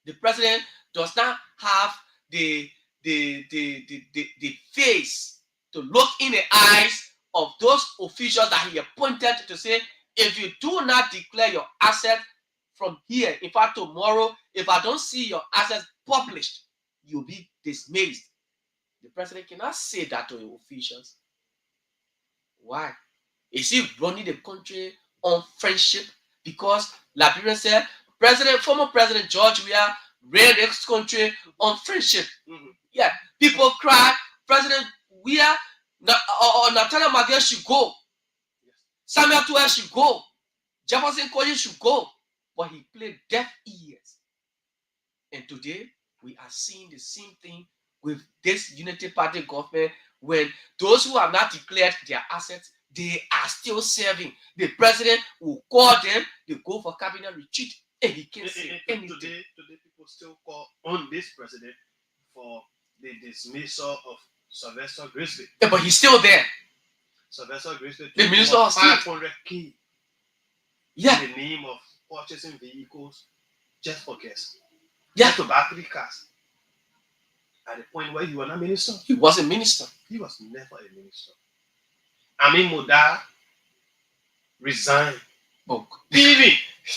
The president does not have the face to look in the eyes of those officials that he appointed to say, if you do not declare your assets from here, in fact, tomorrow, if I don't see your assets published, you'll be dismissed. The president cannot say that to the officials. Why? Is he running the country on friendship? Because Liberia said, former President George Weah ran this country on friendship. Mhm. Yeah, people cry, President Weah or Nathaniel Magel should go. Samuel Tuel should go. Jefferson should go. But he played deaf ears. And today, we are seeing the same thing with this Unity Party government, when those who have not declared their assets, they are still serving. The president will call them, they go for cabinet retreat, and he can't say anything. Today, people still call on this president for the dismissal of Sylvester Grizzly. Yeah, but he's still there. Sylvester Grizzly, the minister of state, 500K. Yeah. In the name of purchasing vehicles just for gas. Yeah. Just to buy 3 cars. At the point where he was not minister. He was a minister. He was never a minister. Amin Moda resigned. Oh. Even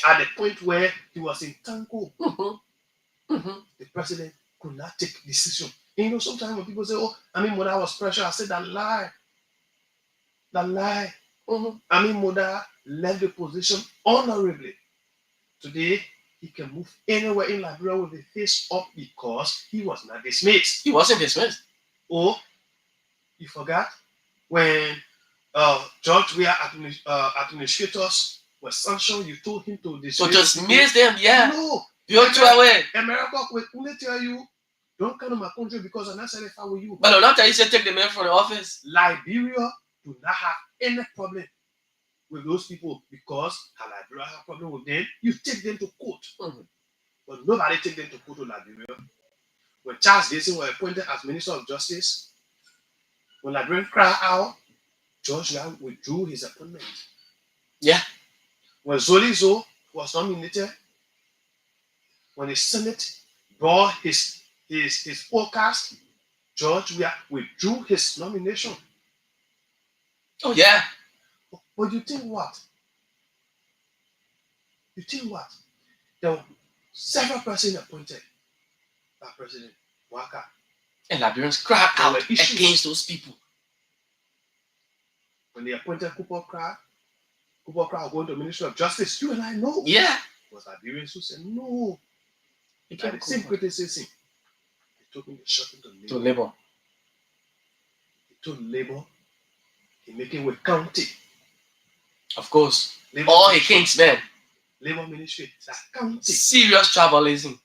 at the point where he was in Tanko, The president could not take decision. And you know, sometimes when people say, oh, Amin Moda was pressure, I said that lie. Amin Moda left the position honorably. Today, he can move anywhere in Liberia with the face up because he was not dismissed. He wasn't dismissed. Oh, you forgot when George Weah administrators were sanctioned, you told him to dismiss. So dismiss them, yeah. No. You're too away. America will only tell you, don't come to my country because I'm not satisfied with you. But I'm not telling you to take the man from the office. Liberia do not have any problem with those people because Liberia have a problem with them. You take them to court. But nobody take them to court to Liberia. When Charles Dixon was appointed as Minister of Justice, when Liberian cried out, George Weah withdrew his appointment. Yeah. When Zolizo was nominated, when the Senate brought his forecast, George Weah withdrew his nomination. Oh yeah. But you think what? There were several persons appointed by President Waka. And Liberians cried out against those people. When they appointed Cooper Craig, People are going to the Ministry of Justice. You and I know. Yeah. It was Liberians who said no. It That the same criticism. They took him short into labor. to labor. He took labor. He make it with county. Of course. Labor All a ministry. king's men. Labor ministry. That county. Serious tribalism.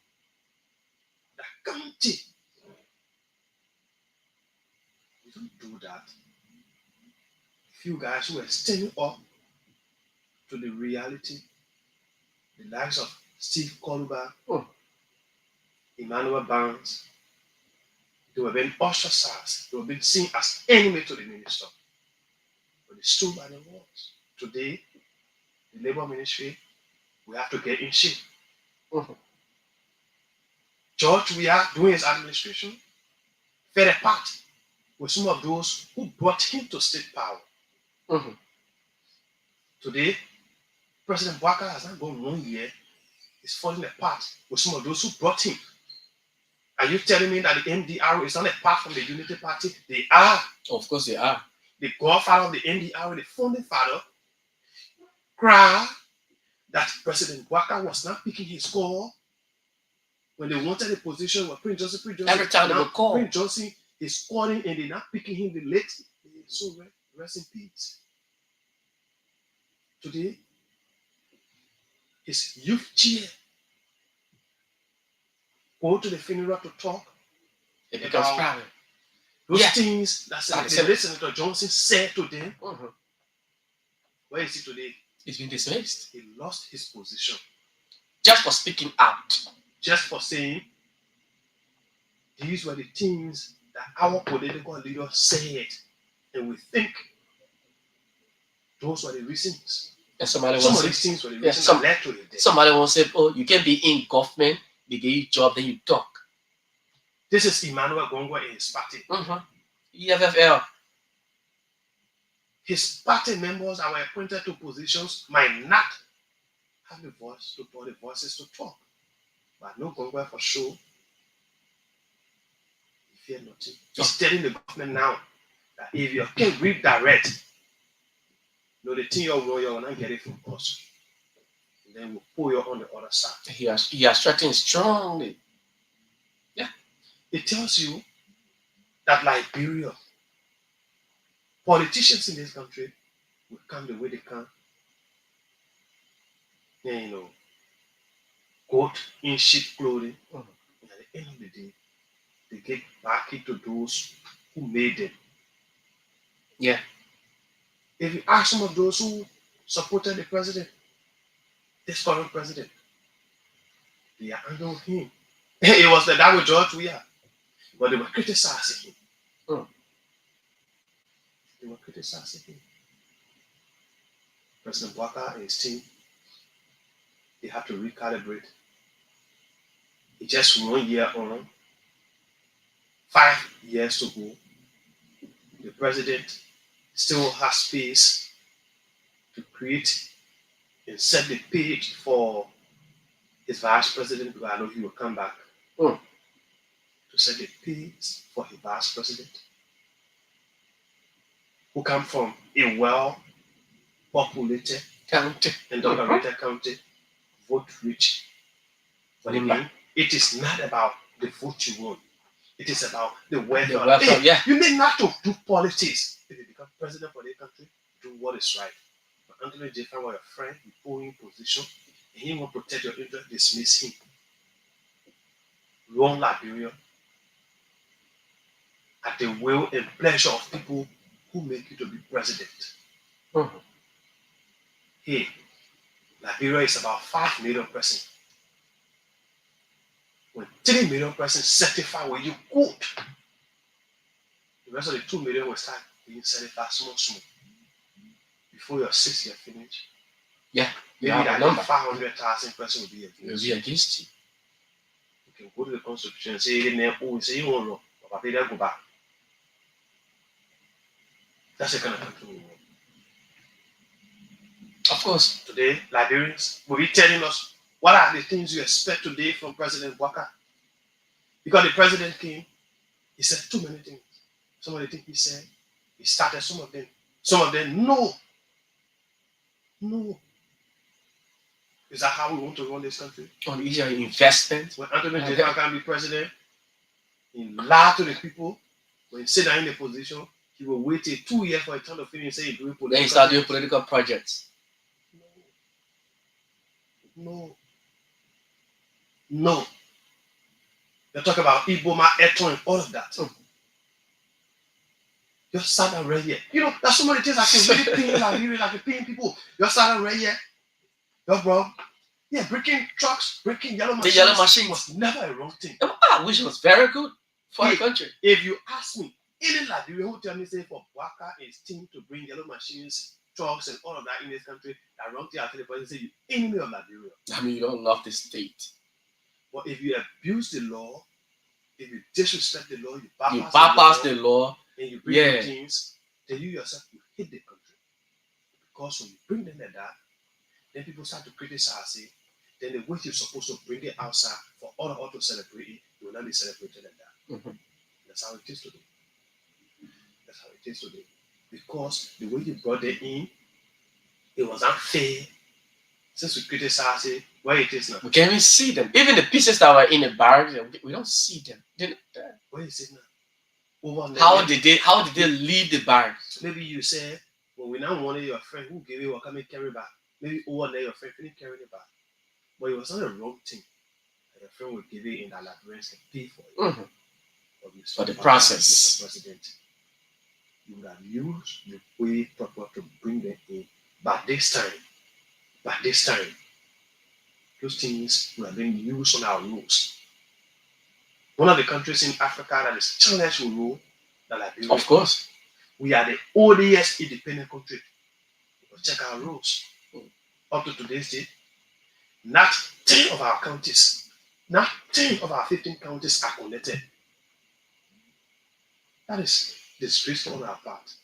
That county. We don't do that. Few guys who are standing up to the reality, the likes of Steve Koluba, Emmanuel Barnes, they were being ostracized. They were being seen as enemy to the minister. But they stood by the words. Today, the labor ministry, we have to get in shape. George Weah, doing his administration, fell apart with some of those who brought him to state power. Today, President Waka has not gone 1 year. He's falling apart with some of those who brought him. Are you telling me that the MDR is not apart from the Unity Party? They are. Of course they are. The godfather of the MDR, the founding father, cried that President Waka was not picking his call when they wanted a position with Prince Johnson. Every time they would call. Prince Johnson is calling and they're not picking him. The late, so rest in peace. Today, his youth chair go to the funeral to talk. It becomes private. Those things that Senator Johnson said to them. Where is he today? He's been dismissed. He lost his position. Just for speaking out. Just for saying these were the things that our political leaders said. And we think those were the reasons. And somebody Some wants of these things were the reasons that led to it. Somebody won't say, oh, you can be in government, they give you a job, then you talk. This is Emmanuel Gongwa and his party. EFFL. His party members that were appointed to positions might not have the voice to put the voices to talk. But no Gongwa for sure. He fear nothing. He's telling the government now that if you can redirect, the thing you're not get it from us. And then we'll pull you on the other side. He has threatened strongly. Yeah. It tells you that Liberia, politicians in this country will come the way they can. And, goat in sheep clothing. And at the end of the day, they get back into those who made them. Yeah. If you ask some of those who supported the president, this current president, they are under him. It was that with George Weah, but they were criticizing him. They were criticizing him. President Waka and his team, they have to recalibrate. It's just 1 year on, 5 years to go. The president still has space to create and set the page for his vice president, because I know he will come back. To set the page for his vice president, who come from a well-populated County. and dominated county, vote rich. But it is not about the vote you want. It is about the welfare. You need not to do politics. If you become president for the country, do what is right. But Anthony Jefferson was your friend, you put him in position, and he will protect your interest, dismiss him. Run Liberia at the will and pleasure of people who make you to be president. Hey, Liberia is about 5 million persons. When 3 million persons certify where you good, the rest of the 2 million will start being certified small. Before your 6 year finish, maybe that 500,000 persons will be against you. You can go to the constitution and say, you won't run, but they go back. That's the kind of country we want. Of course. Today, Liberians will be telling us what are the things you expect today from President Waka. Because the president came, he said too many things. Some of the things he said, he started some of them. Some of them, no. No. Is that how we want to run this country? On easier investment. When Anthony Jefferson can be president, he lie to the people. When he sit down in the position, he will wait 2 years for a time to finish saying doing political. Then he start doing political projects. No. They talk about Iboma, Eton, and all of that. You're sat down right here. You know, there's so many things I can really pay like you're paying people. You're sat down right here. Yo, bro. Yeah, breaking trucks, breaking yellow machines. The yellow machines was never a wrong thing. Which was very good for the country. If you ask me, any Liberian who tell me say for Waka is team to bring yellow machines, trucks, and all of that in this country, that wrong thing I tell the person say you enemy of Liberia. I mean, you don't love the state. But if you abuse the law, if you disrespect the law, you bypass the law, and you bring the things, then you yourself you hate the country. Because when you bring them like that, then people start to criticize it. Then the way you're supposed to bring it outside for all to celebrate it, you will not be celebrated like that. Mm-hmm. That's how it is today. That's how it is today. Because the way you brought it in, it was unfair. Since we criticize it, where it is now. We can't even see them. Even the pieces that were in the barracks, we don't see them. Where is it now? How did they leave the barracks? Maybe you say, well, we now wanted your friend who gave you what come and carry back. Maybe over there your friend couldn't carry it back. But it was not a wrong thing. Your friend would give it in that Liberians and pay for it. Mm-hmm. For the process. Mr. President, you would have used the way proper to bring them in. But this time, those things would have been used on our rules. One of the countries in Africa that is challenged with rule, the Liberia. Of course. We are the oldest independent country. Check our rules. Up to today's date, not 10 of our counties, not 10 of our 15 counties are connected. That is disgraceful on our part.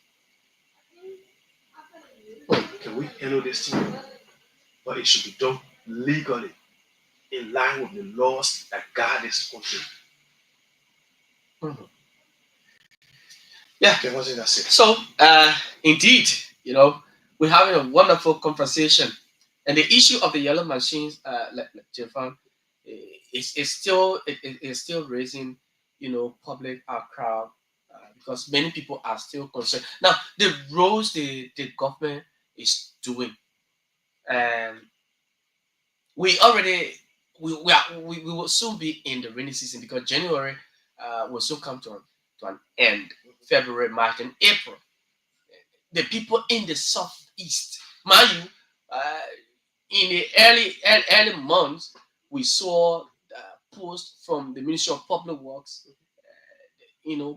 Can we handle this thing? But it should be done legally, in line with the laws that guard this country. Mm-hmm. Yeah. There wasn't that it. So, indeed, we're having a wonderful conversation. And the issue of the yellow machines, Jefferson, is still raising, public outcry because many people are still concerned. Now, the roles the government is doing, we will soon be in the rainy season because January will soon come to an end. February, March, and April. The people in the southeast, mind you, in the early months, we saw posts from the Ministry of Public Works,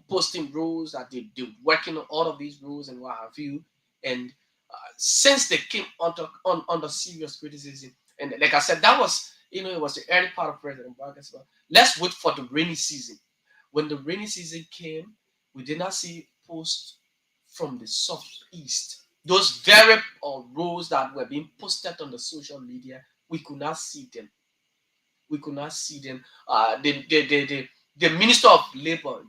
posting rules that they're working on all of these rules and what have you. And since they came under serious criticism, and like I said, that was, it was the early part of President Vargas. Let's wait for the rainy season. When the rainy season came, we did not see posts from the southeast. Those very rules that were being posted on the social media, we could not see them. The Minister of Labor,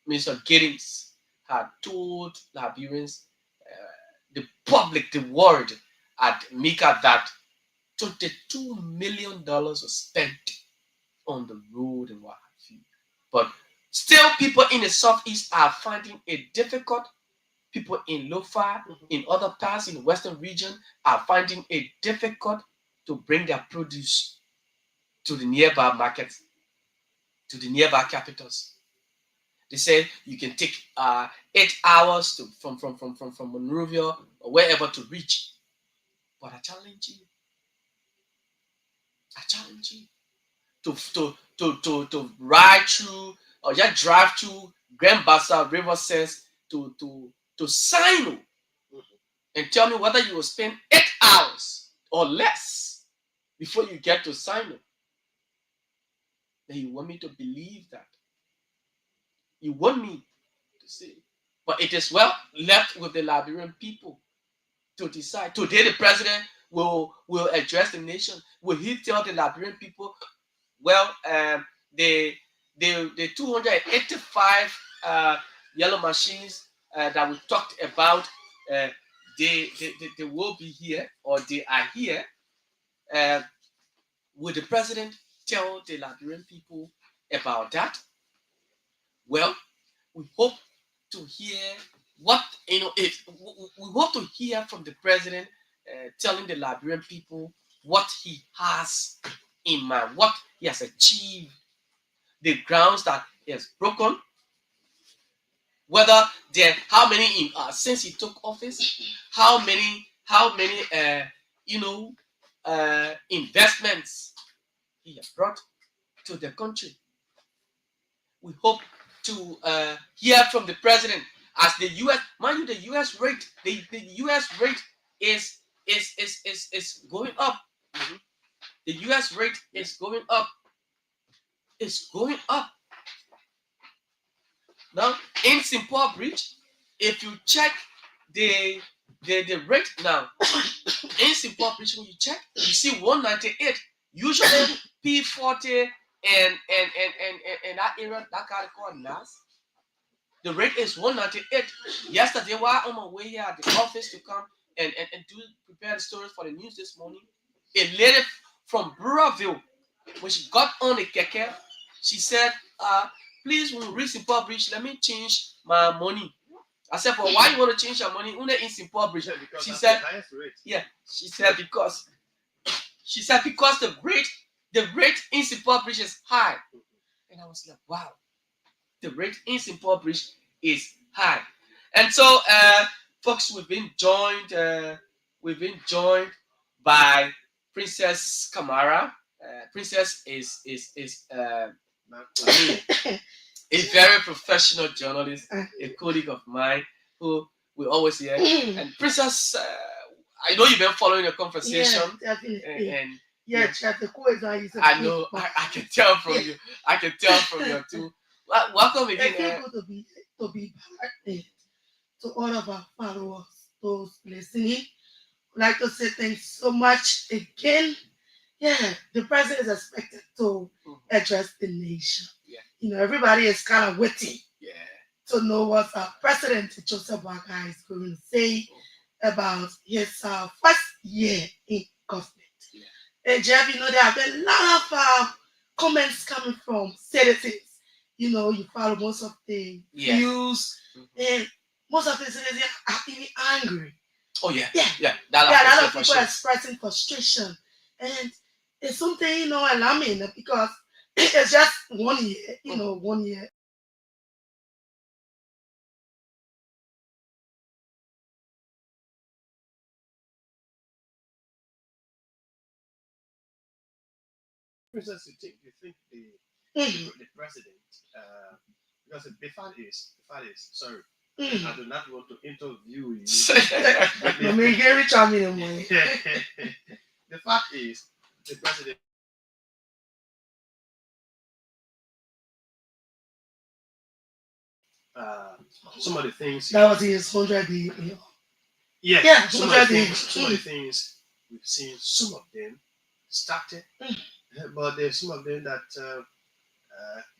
Minister Giddings, had told Liberians, the public, the world at Mika that $22 million was spent on the road and what have you. But still, people in the southeast are finding it difficult. People in Lofa, in other parts in the western region, are finding it difficult to bring their produce to the nearby markets, to the nearby capitals. They say you can take 8 hours from Monrovia or wherever to reach. But I challenge you. To ride through or just drive through Grand Bassa, River Sense to Sino and tell me whether you will spend 8 hours or less before you get to Sino. Then you want me to believe that. You want me to say. But it is well left with the Liberian people to decide. Today the president will address the nation. Will he tell the Liberian people, well, the 285 yellow machines that we talked about, they will be here, or they are here. Will the president tell the Liberian people about that? Well, we hope to hear what, if we hope to hear from the president telling the Liberian people what he has in mind, what he has achieved, the grounds that he has broken, whether there, how many since he took office, how many investments he has brought to the country. We hope to hear from the president, as the U.S. mind you, the U.S. rate, the U.S. rate is going up. Mm-hmm. The U.S. rate is going up. It's going up. Now in Simple Bridge, if you check the rate now in Simple Bridge, when you check, you see 198. Usually P40 and that area, that kind of called NAS, the rate is 198. Yesterday, while on my way here at the office to come and do prepare the stories for the news this morning, a lady from Burraville, when she got on the keke, she said, please, when we reach Simple Bridge, let me change my money. I said, but why you want to change your money? Only in Simple Bridge. She said, yeah. She said because the rate in Simple Bridge is high. And I was like, wow, the rate in Simple Bridge is high. And so, folks, we've been joined by Princess Kamara. Princess is a very professional journalist, a colleague of mine who we always hear. And Princess, I know you've been following the conversation. Yeah, definitely. And yeah, Chapter I know. I can tell from you. I can tell from you too. Welcome again. It's good to be back to all of our followers, those listening. I'd like to say thanks so much again. Yeah, the president is expected to address the nation. Yeah. Everybody is kind of waiting to know what our President Joseph Weah is going to say about his first year in government. Yeah. And Jeff, there have been a lot of comments coming from citizens. You follow most of the views, and most of the citizens are really angry. Oh yeah, yeah. A lot of people are expressing frustration, and it's something alarming because it's just 1 year. 1 year. Princess, you think the president, because the fact is, sorry, I do not want to interview you. The fact is, the president, some of the things that was his 100-day. Yeah, some of the things we've seen, some of them started, but there's some of them that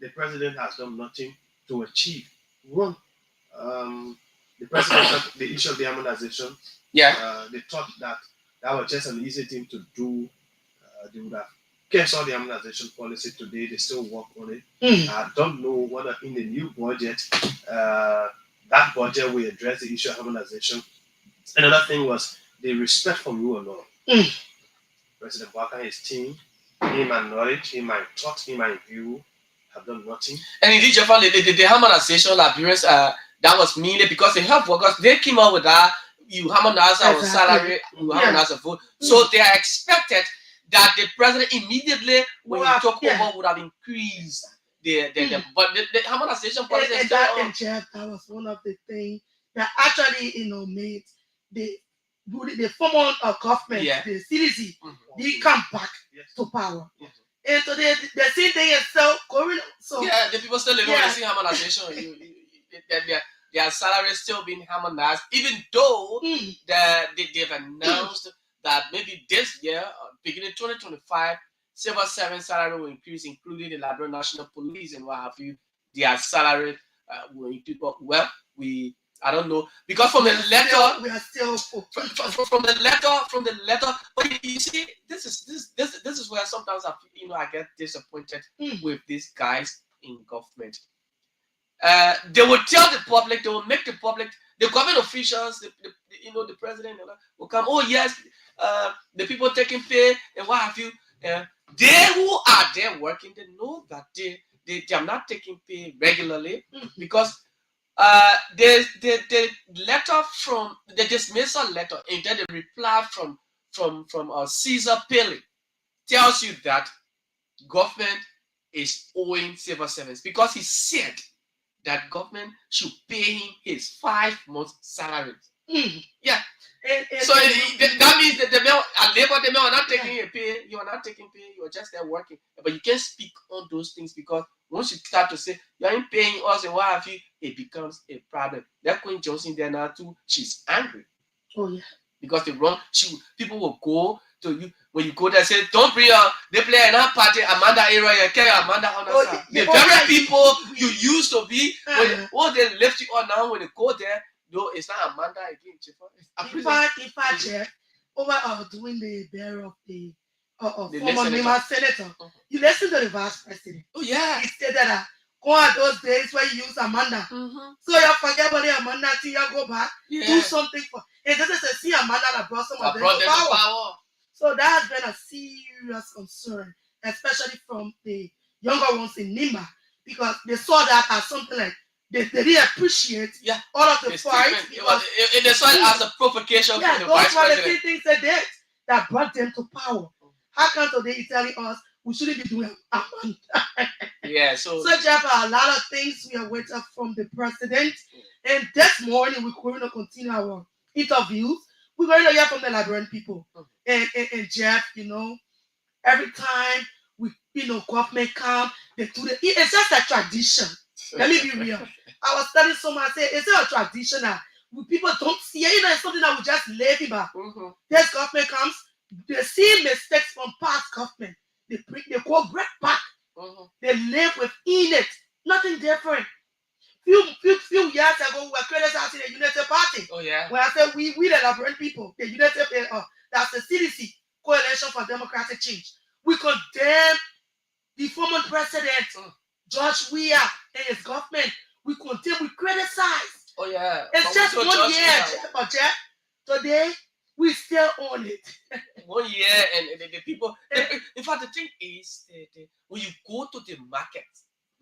the president has done nothing to achieve. One, the president, the issue of the harmonization. Yeah. They thought that was just an easy thing to do. They would have kept all the harmonization policy today. They still work on it. I don't know whether in the new budget, that budget will address the issue of harmonization. Another thing was the respect for rule of law. President Weah and his team, him and knowledge, him and thought, him and view, have done nothing. And indeed, Japan, the harmonization appearance, that was mainly because the health workers, they came out with that, you harmonize our salary, you harmonize the vote. So they are expected that the president immediately, when he took over, would have increased but the harmonization policy is still on. Jeff, that was one of the things that actually, made the former government, the CDC, they come back to power. And so the same thing is still going. So the people still living on the same harmonization. Their salary is still being harmonized, even though they've announced that maybe this year, beginning 2025, civil servant salary will increase, including the Liberia National Police and what have you. Their salary will increase. Well, we I don't know, because from the letter, we are still hopeful. from the letter. But you see, this is where sometimes I get disappointed with these guys in government. They will tell the public, they will make the public, the government officials, the president will come. Oh yes, the people taking pay and what have you. They who are there working, they know that they are not taking pay regularly because the letter from the dismissal letter and then the reply from Caesar Paley tells you that government is owing civil servants because he said that government should pay him his 5 months salary. Yeah. So that means that the men are not taking a pay. You are not taking pay. You are just there working. But you can't speak on those things because once you start to say you ain't paying us and what have you, it becomes a problem. That Queen Johnson there now too, she's angry. Oh yeah. Because people will go to you when you go there and say, don't bring they play another party, Amanda area, you carry Amanda on the side. The very people you used to be, when they left you on now, when they go there, no, it's not Amanda again, In fact, Jeff, over doing the bearer of the former Nima senator, you listen to the vice president. Oh yeah. He said that go on those days where you use Amanda. So you forget about the Amanda till you go back, do something for it. Doesn't say see Amanda that brought some of them to power. So that has been a serious concern, especially from the younger ones in Nima, because they saw that as something like they didn't appreciate all of the fight. They saw it as a provocation for the vice president. Those were the three things they did that brought them to power. How come today you're telling us we shouldn't be doing Amanda? So Jeff, a lot of things we are waiting from the president. And this morning we're going to continue our interviews. We're going to hear from the Liberian people. And Jeff, every time we, government come, they do it's just a tradition. Let me be real. I was telling someone, I said, it's not a tradition that people don't see it. It's something that we just live about. This government comes, they see mistakes from past government. They go right back. They live within it. Nothing different. Few years ago, we were criticizing the United Party. Oh yeah. When I said we the Liberian people, the United that's the CDC, Coalition for Democratic Change. We condemn the former president, George Weah, and his government. We condemn, we criticize. Oh yeah. It's just 1 year, Jeff. Today, we still own it. 1 year, and the people. In fact, the thing is, when you go to the market,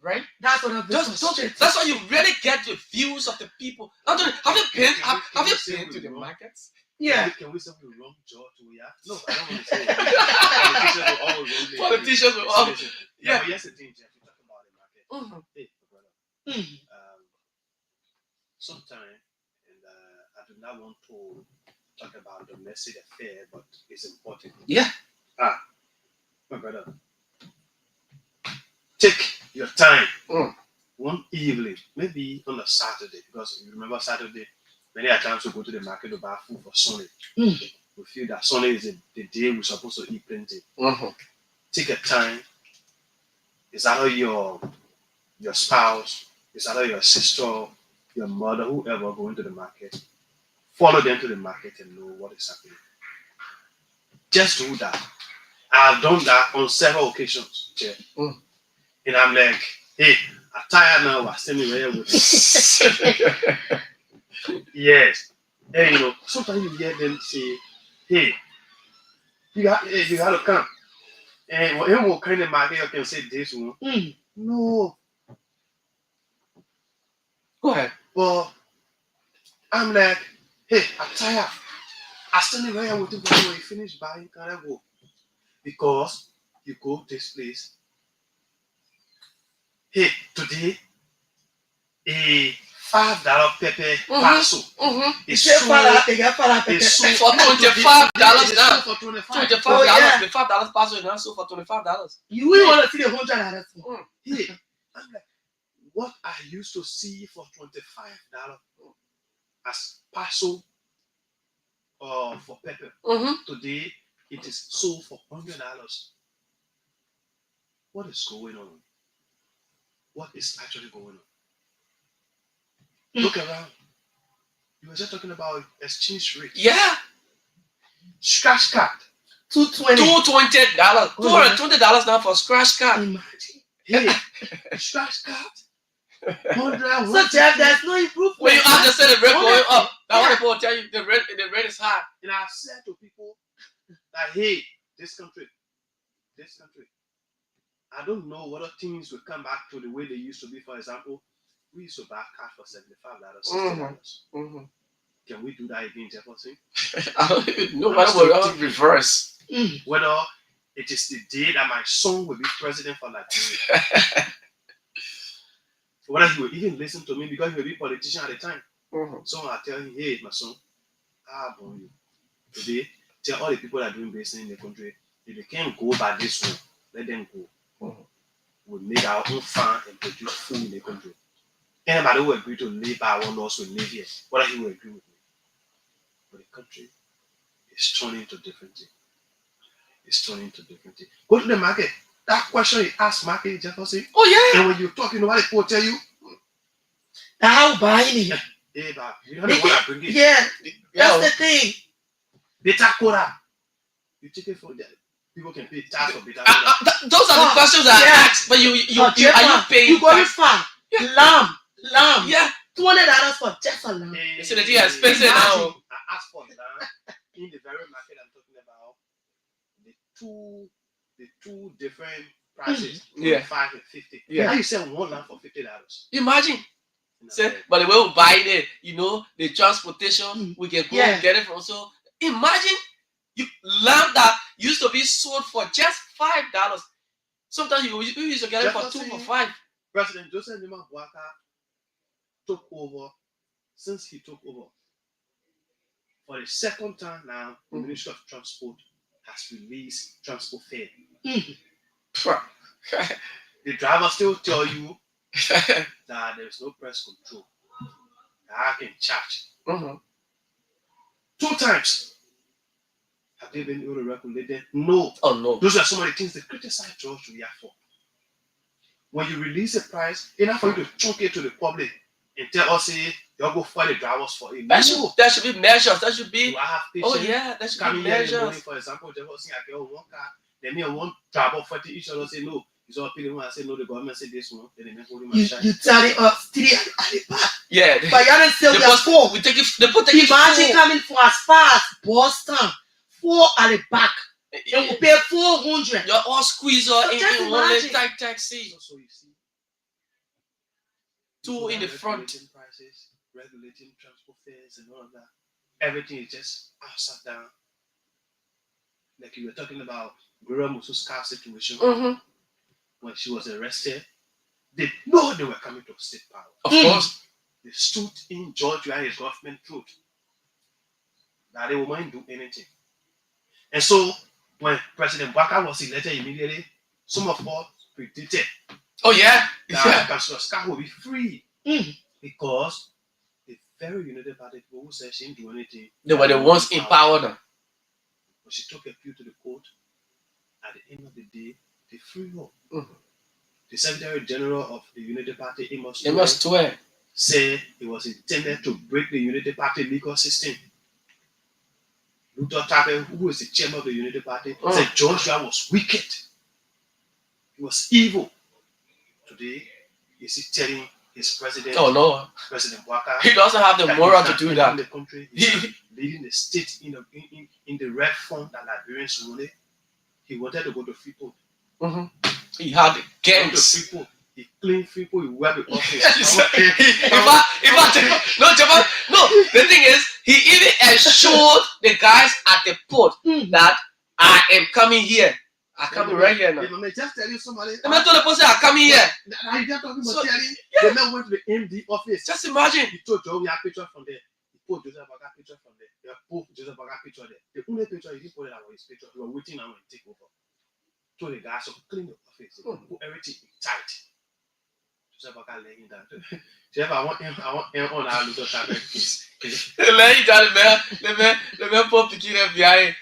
right? That's what that's why you really get the views of the people. Have you been to the markets? Yeah. Can we say we wrong George Weah? No, I don't want to say it. Politicians will all. Yeah, but here's the thing, Jeff. You talk about the market. Hey, brother. Sometime, and I do not want to talk about domestic affair, but it's important. Yeah. My brother, take your time. One evening, maybe on a Saturday, because you remember Saturday, many times we go to the market to buy food for Sunday. We feel that Sunday is the day we're supposed to eat plenty. Take your time. It's either your spouse, it's either your sister, your mother, whoever going to the market. Follow them to the market and know what is happening. Just do that. I've done that on several occasions, Jeff. And I'm like, hey, I'm tired now. I'm standing here with yes. And sometimes you get them say, hey, you got to come. And what kind of market you can say this one? No. Go ahead. But I'm like, hey, I'm tired. I stand here with you when you finish buying, can I go? Because you go this place. Hey, today, a $5 pepper parcel. It's sold for $25 now. $25. The $5 parcel is now sold for $25. You will want to see the $100. Hey, I'm like, what I used to see for $25 as parcel for pepper, today it is sold for $100. What is going on? What is actually going on? Look around. You were just talking about exchange rate. Yeah. Scratch card. $220. $220. $220 now for scratch card. Imagine. Hey, scratch card. 100. So Jeff, there's no improvement. When you have to say the rate going up, now Yeah. what people will tell you the rate is high. And I've said to people that, hey, this country, I don't know whether things will come back to the way they used to be. For example, we used to buy cash for $75, $60. Mm-hmm. Can we do that again, Jefferson? I don't even know whether we'll reverse. Whether it is the day that my son will be president for Nigeria. Whether he will even listen to me because he will be a politician at the time. Someone will tell him, hey, my son, how about you? Today, tell all the people that are doing business in the country, if they can't go by this one, let them go. We'll make our own farm and produce food in the country. Anybody who will agree to live by one laws will live here. Whether he will agree with me. But the country is turning into different thing. Go to the market. That question you ask market, Jefferson. Oh yeah. And when you talk, you know what people tell you? How buying it? Hey, but you don't know what I bring it. Yeah, that's the thing. Beta quota. You take it from there. People can pay tax for beta Those are the questions that I ask. But are you paying? You go to farm. Lamb. Yeah. $200 for just a lamb. So the thing is expensive now. I asked for lamb in the very market I'm talking about. The two different prices, 25 and 50. Yeah. How you sell one lamb for $50? Imagine. But the way we buy it, the transportation, we can go and get it from. So imagine lamb that used to be sold for just $5. Sometimes you used to get it for $2 for $5. President Joseph Nima Buaka took over. Since he took over, for the second time now, the Ministry of Transport has released transport fare. The driver still tell you that there is no press control. That I can charge. 2 times. Have they been able to regulate them? No. Oh no. Those are some of the things they criticize George Weah for. When you release a price, enough for you to chunk it to the public and tell us, say, you'll go find the drivers for it. That should be measures. That should be. Do I have patience? Oh yeah, that should be Coming here in the measures. morning, for example, Jefferson, I get one car, then me and one driver 40 each other say no. It's all picking one. I say no, the government say this one. Then they make holding my shine. You telling us 3 at the back. Yeah. But you don't say we are 4. We take it. They put it. Imagine coming for as far as Boston, 4 at the back. And we pay 400. You're all squeezed in one tight taxi. So you see. 2 in the front. Regulating prices, regulating transport fares and all of that. Everything is just upside down. Like you were talking about Gloria Musu's car situation. When she was arrested, they know they were coming to state power. Of course. They stood in George and his government truth that they won't do anything. And so when President Buaka was elected immediately, some of us predicted that Councillor Scott will be free because the very United Party people who said she didn't do anything. They were the ones in power now. But she took appeal to the court. At the end of the day, they freed her. The Secretary General of the Unity Party, Amos Tuer, said it was intended to break the Unity Party legal system. Luther Tabe, who is the chairman of the Unity Party, said George Weah was wicked. He was evil. Today, is he telling his president, President Buaka, he doesn't have the moral to do that. The country, he's leading the state in the red form that Liberians wanted. He wanted to go to Freeport. He had gangs. He cleaned Freeport. He wear the office. The thing is, he even assured the guys at the port that I am coming here. I'm coming right here now. Just tell you somebody. The man told the person, I'm coming here. Now you just talking about telling. The man went to the MD office. Just imagine. He told Joe, we have picture from there. He put Joseph Baga picture from there. He put Joseph Baga picture there. The only picture he didn't put it was his picture. He was waiting now and take over. Told the guys to clean the office. Put everything tight. Joseph Baga laying down. Jeff, I want him on our little tablet, please. Laying down, the man put the kid behind.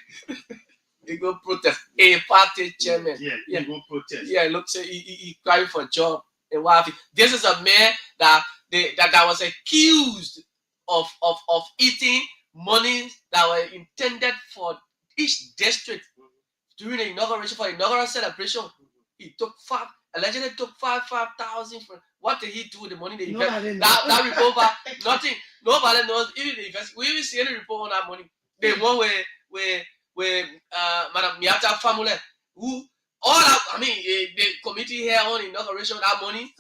He go protest. A party chairman. He go protest. Yeah, look, say he crying for a job. And what? This is a man that was accused of eating money that were intended for each district during the inauguration for the inaugural celebration. He allegedly took 5,000 from. What did he do with the money they invested? That report, nothing. Nobody knows. Even the invest. We will see any report on that money. The one where Madam Miata family, who all I mean the committee here on inauguration, that money.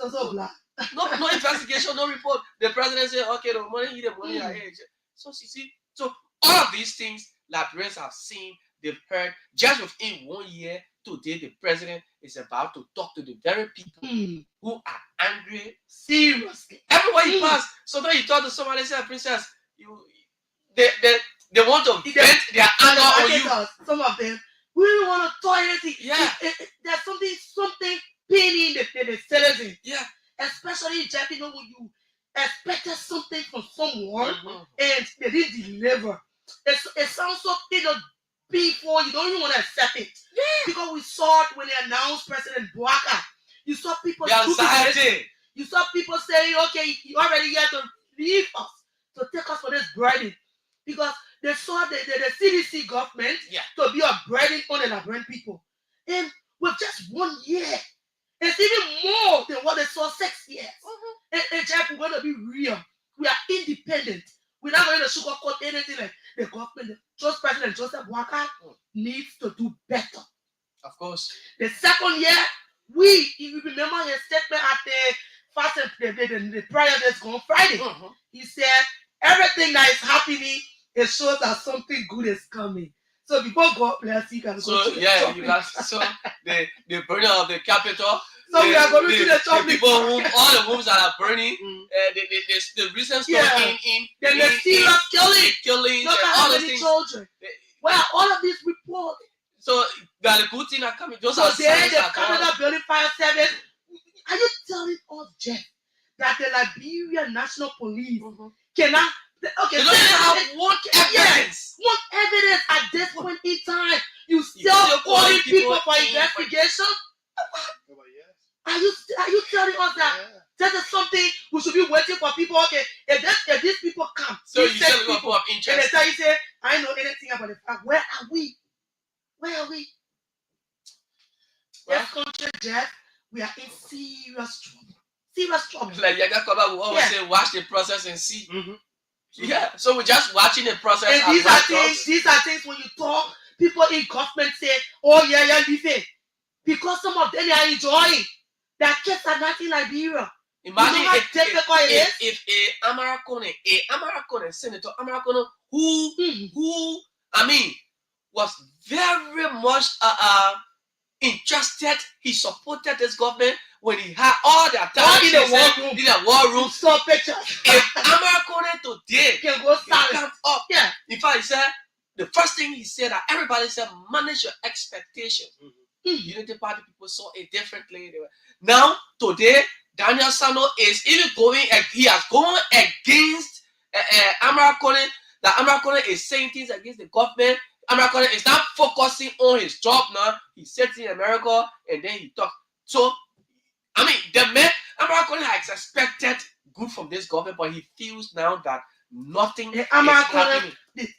No investigation, no report. The president said, okay, the money are here. So you see, so all of these things Liberians have seen, they've heard. Just within 1 year, today the president is about to talk to the very people who are angry seriously. Everywhere he passes. Sometimes he talk to somebody, say, Princess, they want to vent their anger on you. Some of them, we don't want to toy anything. Yeah. There's something paining the citizen. Yeah. Especially, Jeff, when you expected something from someone and they didn't deliver. It sounds so before you don't even want to accept it. Yeah. Because we saw it when they announced President Bouaka. You saw people You saw people saying, okay, you already have to leave us to take us for this burden. Because they saw the CDC government to be a burden on the Liberian people. And with just 1 year, it's even more than what they saw 6 years. And Jeff, we're going to be real. We are independent. We're not going to sugarcoat anything like the government. Just President Joseph Boakai needs to do better. Of course. The second year, if you remember his statement at the fast and the prayer that's going Friday, he said, everything that is happening, it shows that something good is coming. So before God bless you, can so go to the burning of the capital. So we are going to the all the homes that are burning, the recent stuff in the serious killing, look at how many children. Well, all of these reports. So the good thing are coming. Those so are there, the Canada Building Fire Service. Are you telling us, Jeff, that the Liberian National Police cannot? Okay, they don't have one evidence. One evidence at this point in time. You still calling people for investigation? Are you telling us that that is something we should be waiting for people? Okay, if these people come, so you tell people of interest, and they tell you, say, I know anything about the fact. Where are we? Where are we? Well, this country, Jeff, we are in serious trouble. Serious trouble. Like Yaga Koba will always say, watch the process and see. Yeah, so we're just watching the process. And these are things when you talk, people in government say, oh yeah, listen. Because some of them are enjoying. Their kids are not in Liberia. Imagine if a Amaracone, Senator Amaracone, who I mean, was very much interested. He supported this government when he had all the attacks in the war room. So pictures. If Amaracone today can go come up, in fact, he said the first thing he said that everybody said, manage your expectations. Unity Party people saw it differently. Now, today, Daniel Sano is even he has gone against Amaracone. That Amaracone is saying things against the government. Amaracone is not focusing on his job now. He sits in America and then he talks. So, I mean, the man, Amaracone has expected good from this government, but he feels now that nothing is happening.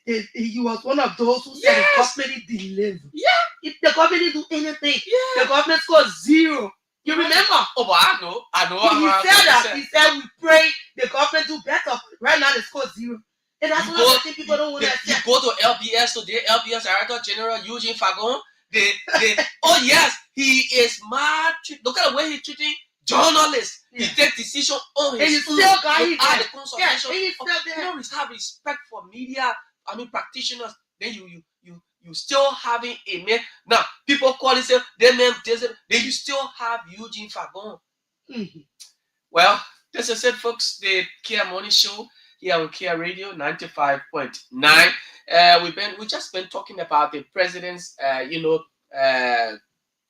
He was one of those who said the government didn't deliver. Yeah. If the government didn't do anything, the government scored 0. You remember? Oh, but I know. He said that. He said we pray the government do better. Right now they scored 0. And that's what I think people don't want to accept. You go to LBS today, LBS Director General Eugene Fagon. Oh yes, he is mad. Look at the way he's treating journalists. He takes decision on his own. Without the consultation. You have respect for media. I mean practitioners. Then you still having a man. Now people call it say they men. Then you still have Eugene Fagon. Well, this is it, folks. The Kear Morning Show here on Kear Radio 95.9. We just been talking about the president's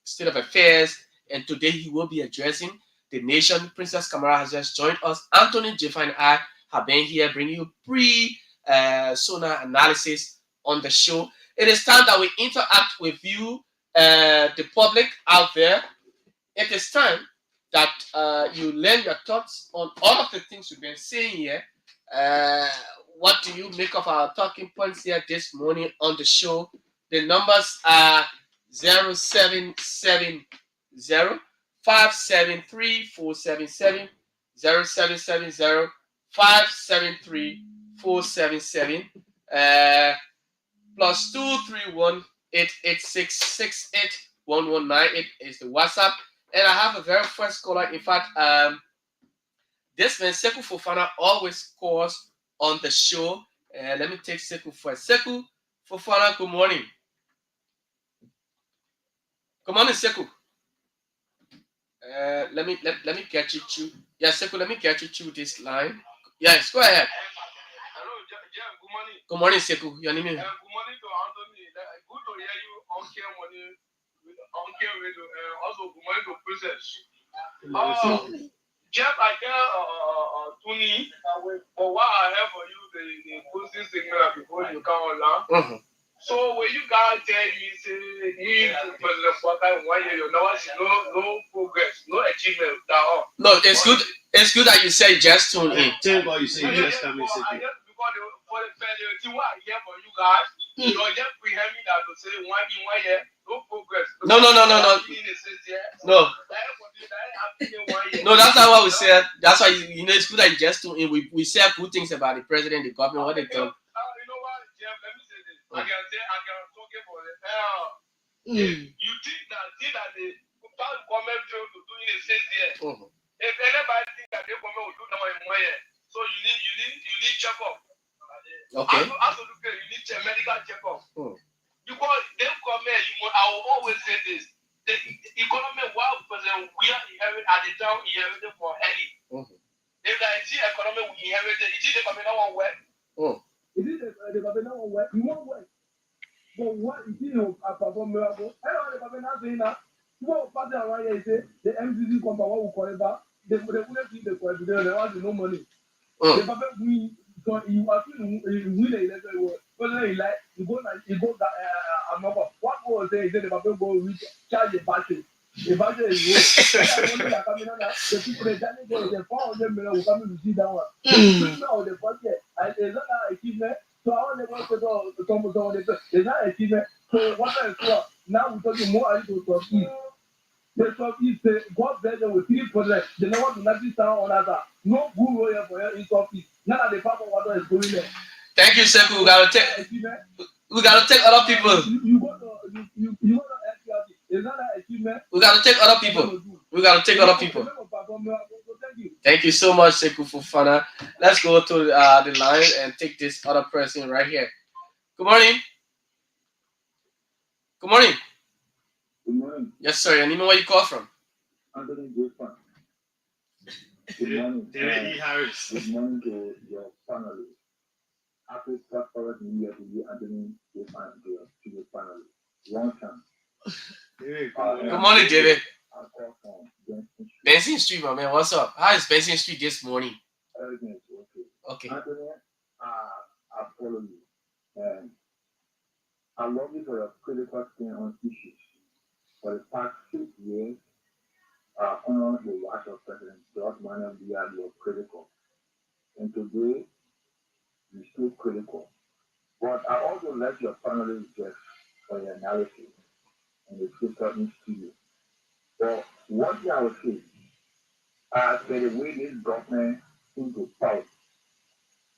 state of affairs, and today he will be addressing the nation. Princess Kamara has just joined us. Anthony, Jeff, and I have been here bringing you pre-sonar analysis on the show. It is time that we interact with you, the public out there. It is time that you lend your thoughts on all of the things we've been saying here. What do you make of our talking points here this morning on the show? The numbers are 0770 573 477, 0770 573 477, plus 231 886 681198 is the WhatsApp. And I have a very first caller. In fact, this man Sekou Fofana always calls on the show. Let me take Sekou first. Sekou Fofana, good morning. Good morning, Sekou. Let me get you through. Yeah, Sekou, let me get you through this line. Yes, go ahead. Hello, Jeff. Good morning. Good morning, Sekou. Your name is? Good morning to Anthony. Good to hear you on Kear Money, on Kear Radio, also good morning to Princess. Jeff, I get Tony, but what I have for you, the posting signal before you come online. Mm-hmm. So when you guys tell me, say, if President Waka in 1 year, you never see no progress, no achievement at all. No, it's good. It's good that you say just tune in. Tell what you say, just come and say it. Because for the thing what I hear from you guys, you know, just prehend me that to say in 1 year, no progress. No. No, that's not what we said. That's why you know it's good that you just tune in. We say good things about the president, the government, what they done. You know what, Jeff? Let me say this. I can talk about it. You think that the government failed to do in a sense here. If anybody think that the government will do that in 1 year, so you need check up. Okay. Absolutely, you need medical check up. Because the government, I will always say this: the economy, while President Weah inherited at the time, inherited for early. If the economy we inherited, it is the government not want work. It is the government not want work. You want work, but what is it a perform miracle? I don't know the government not saying that. What party around here say the MCC company what we call it back? They wouldn't see the president. They want no money. The government we. So you are win the election. President like you go what was there? The government go reach charge the battery. The battery is the people they done go the 400 million will come to see that one. Now the budget and there's not an achievement. So I want to go to some of the there's not achievement. So what is now we're talking more to Southeast. The Southeast, God bless them with 3%. They don't want to let this down on other. No good lawyer for you in Southeast. None of the Papa water is going there. Thank you, Sekou. We gotta take other people. You go to FPRC. It's not an achievement. We gotta take other people. Thank you so much, Sekou Fofana. Let's go to the line and take this other person right here. Good morning. Good morning. Good morning. Yes, sir. Your name and where you call from? Anthony Jefferson. Good morning. David E. Harris. Good morning to your family. Happy Saturday New Year to you, Anthony Jefferson, to your family. Long time. Good morning, David. I call from Benson Street, my man. What's up? How is Benson Street this morning? Everything is okay. Okay. Anthony, I follow you. And I love you for your critical stand on issues. For the past 6 years, under the watch of President George Manuel Weah, you were critical. And today, you're still critical. But I also let your family just for your analysis and the sister in studio. But what I would say, for the way this government seems to fight,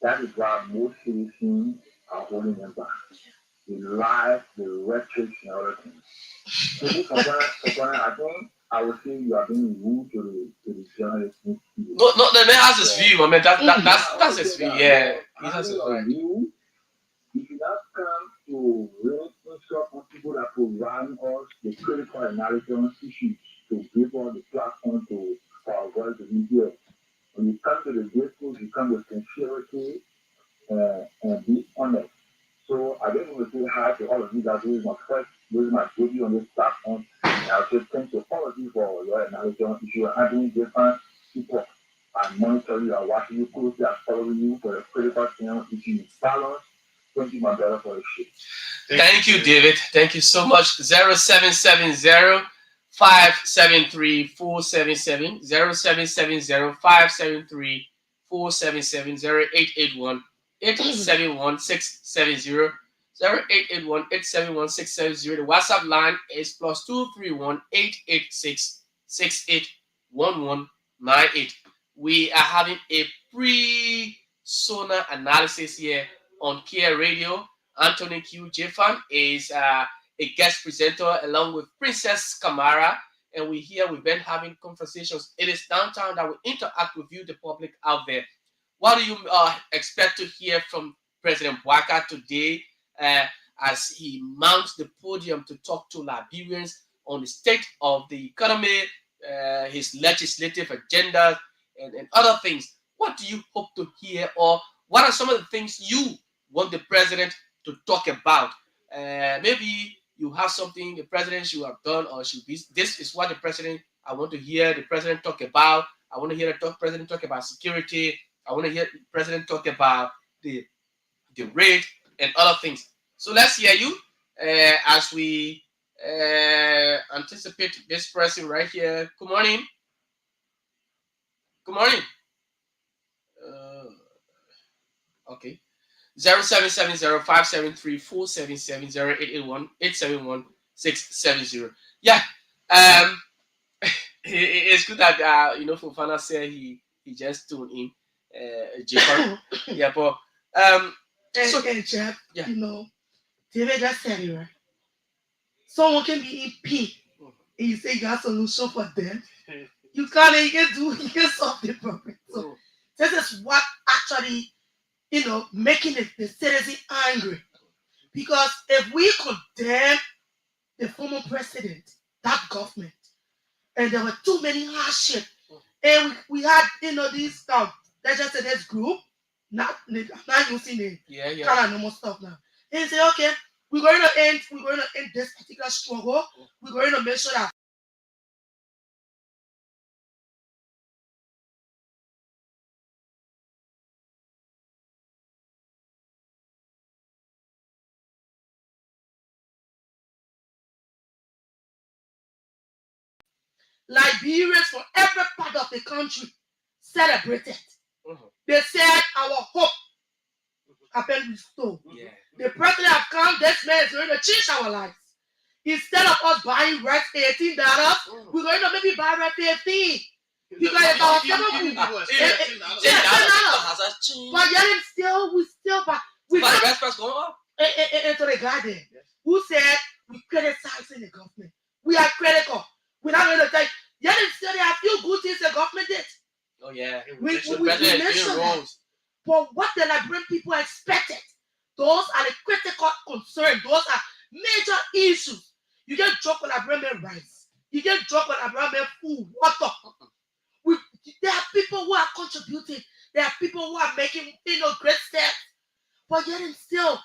that is why most citizens are holding them back. The lies, the rhetoric, and other things. So this I think I would say you are being rude to the journalists. No, the man has his view, my man. That's his view. Yeah, he has his right. You should not come to really instruct on people that provide us the critical analysis on issues to give us the platform to our voice to be here. When you come to the discourse, you come with sincerity and be honest. So I just want to say hi to all of you guys. This is my debut on this platform. And I'll say thank you all of you for your analysis on issue. I'm doing different people. I'm monitoring you, I'm watching you closely, I'm following you for the critical thing on issue. Balance. Thank you, my brother, for the shit. Thank you, David. Thank you so much. 0770 573 477 0770 573 477 0881 871 670 0881 871 670. The WhatsApp line is plus 231 886 681198. We are having a pre-sonar analysis here on Kear Radio. Anthony Q. Jefferson is a guest presenter along with Princess Kamara, and we've been having conversations. It is downtown that we interact with you, the public out there. What do you expect to hear from President Weah today as he mounts the podium to talk to Liberians on the state of the economy, his legislative agenda, and other things? What do you hope to hear, or what are some of the things you want the president to talk about? Maybe you have something the president should have done or should be. This is what I want to hear the president talk about. I want to hear the president talk about security. I want to hear the president talk about the rate and other things. So let's hear you as we anticipate this person right here. Good morning. Good morning. Okay. 0770-573-477-0881-871-670. Yeah. It's good that Fofana said he just tuned in. Japan. Yeah, but Jeff, yeah. David just said it, right? Someone can be in P and you say you got a solution for them. You can solve the problem. So this is what actually making the citizen angry. Because if we condemn the former president, that government, and there were too many hardships, and we had this let's just say this group, not using it, kind of normal stuff now. And say, okay, we're going to end this particular struggle. We're going to make sure that Liberians from every part of the country celebrated. They said our hope have been restored. The president have come, this man is going to change our lives. Instead of us buying rice $18, we're going to maybe buy rice 15. Because it's our $7. But yet we still buy. We buy the rest going up. Into the garden. Who said we criticizing the government? We are critical. We're not going to say, yet still there are a few good things the government did. Oh yeah. We mentioned that. But what the Liberian people expected, those are the critical concerns. Those are major issues. You get drop on Liberian rice. You get drop on Liberian food, water. There are people who are contributing. There are people who are making great steps. But yet still,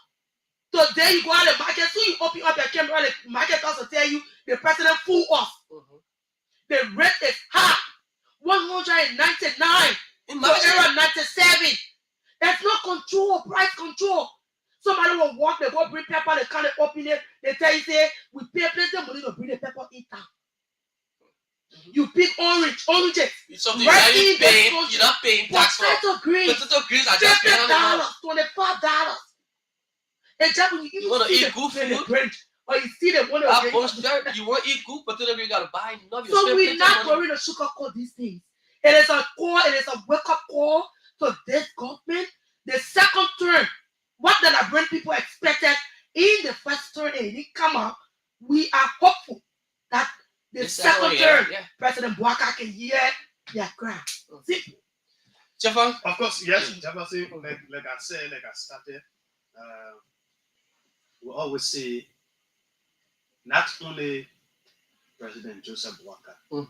today you go out the market, so you open up your camera, the market also tell you the president fool us. The rate is high. 199 to 97. There's no control, price control. Somebody will walk, they go bring pepper, they can't open it. They tell you, say, we pay plenty of money to bring the pepper in town. You pick oranges. Something you're not paying tax for. Potato greens. Potato greens are just $50, $25. And just when you want to eat good food, or you see them one of you want to eat good potato greens, you gotta buy enough. So we're not going to sugarcoat these things. It is a wake-up call to this government. The second term, what the Liberian people expected in the first term, and it didn't come out. We are hopeful that the second term, President Weah can hear their cry. Jefferson? Of course, yes, Jefferson, like I said, like I started, we always say, not only President Joseph Weah,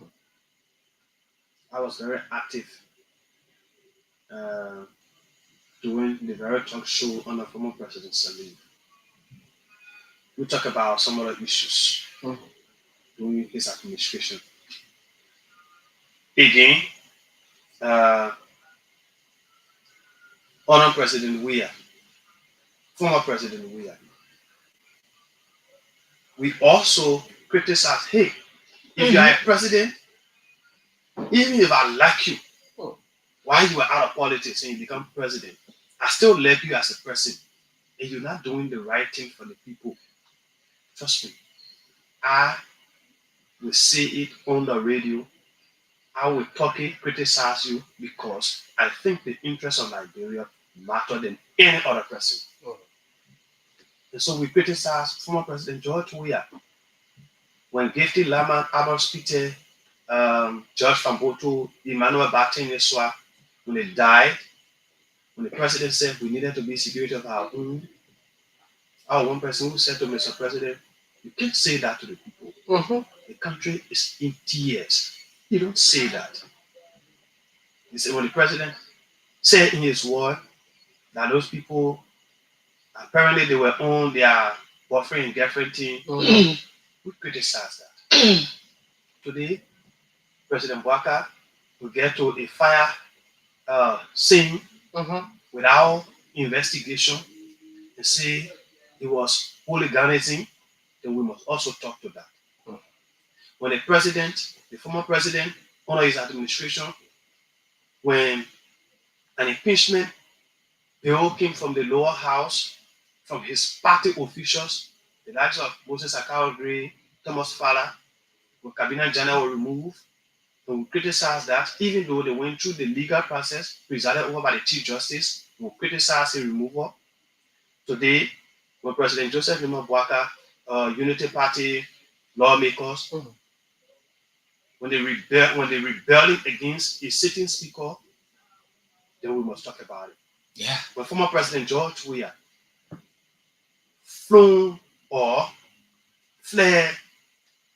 I was very active doing the very talk show on the former president's leave. We talk about some other issues during his administration. Again, Honor President Weah, former President Weah. We also criticize, hey, If you are a president, even if I like you, while you are out of politics and you become president, I still like you as a person, and you're not doing the right thing for the people. Trust me, I will say it on the radio. I will criticize you because I think the interests of Liberia matter than any other person. And so we criticize former President George Weah when Gifty Lama, Abbas Peter, George Famboto, Emmanuel Batin when they died, when the president said we needed to be security of our own, our one person who said to Mr. President, you can't say that to the people. The country is in tears. You don't say that. He said when the president said in his word that those people apparently they were on their boyfriend and girlfriend team, we criticize that. Today, President Bwaka will get to a fire scene without investigation and say it was hooliganism, then we must also talk to that. When the former president, under his administration, when an impeachment bill came from the lower house, from his party officials, the likes of Moses Akaogre, Thomas Fala, when Cabinet General were removed, and we criticize that, even though they went through the legal process presided over by the Chief Justice, we criticize the removal. Today, when President Joseph Nima Bwaka, Unity Party lawmakers, when they rebelling against a sitting speaker, then we must talk about it. Yeah. When former President George Weah flown or fled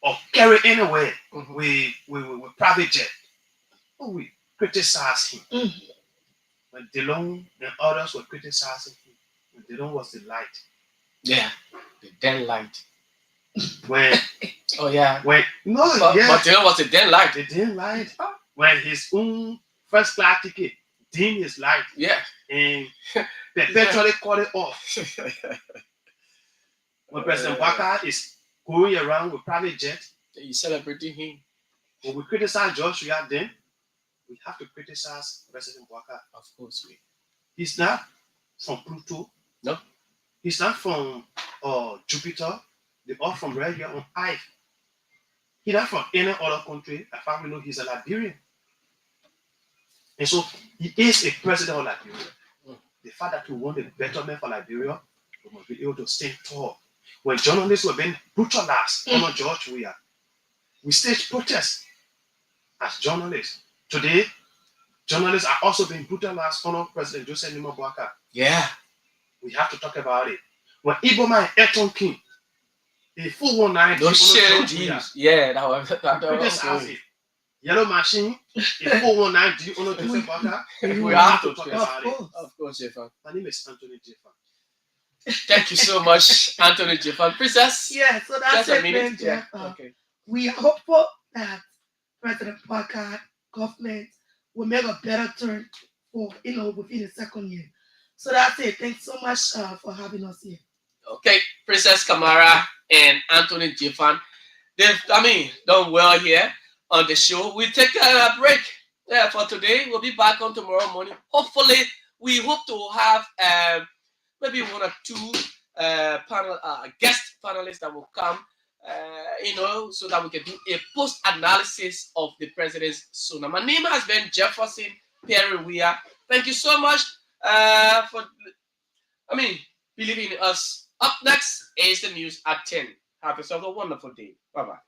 or carried anywhere with private jet, we criticize him. When Delon and others were criticizing him, when Delon was the light. Yeah, the den light. When oh yeah. When but Delon was the den light. The den light. When his own first class ticket dim his light. Yeah. And perpetually cut it off. When President Bwaka is going around with private jet, you celebrating him. When we criticize George Weah, then we have to criticize President Bwaka. Of course, he's not from Pluto. No. He's not from Jupiter. They're all from right here on Earth. He's not from any other country. I finally know he's a Liberian. And so he is a president of Liberia. The fact that we want a betterment for Liberia, we must be able to stand tall. When journalists were being brutalized under George Weah, we staged protests as journalists. Today, journalists are also being brutalized under President Joseph Nima Bwaka. Yeah. We have to talk about it. When Iboma and Eton King, the 419, those sharing deals. Yeah, that was it. Yellow Machine, a 419 under Joseph Bwaka. We have to talk about it. Of course, Jefferson. My name is Anthony Jefferson. Thank you so much, Anthony Jefferson. Princess? Yeah, so that's it, man, Jeff. Okay. We are hopeful that President Bwaka government will make a better turn for, within the second year. So that's it. Thanks so much for having us here. Okay, Princess Kamara and Anthony Jefferson. They've, done well here on the show. We take a break for today. We'll be back on tomorrow morning. Hopefully, we hope to have maybe one or two guest panelists that will come, so that we can do a post-analysis of the president's sooner. My name has been Jefferson Perry Weah. Thank you so much for believing in us. Up next is the news at 10. Have yourself a wonderful day. Bye-bye.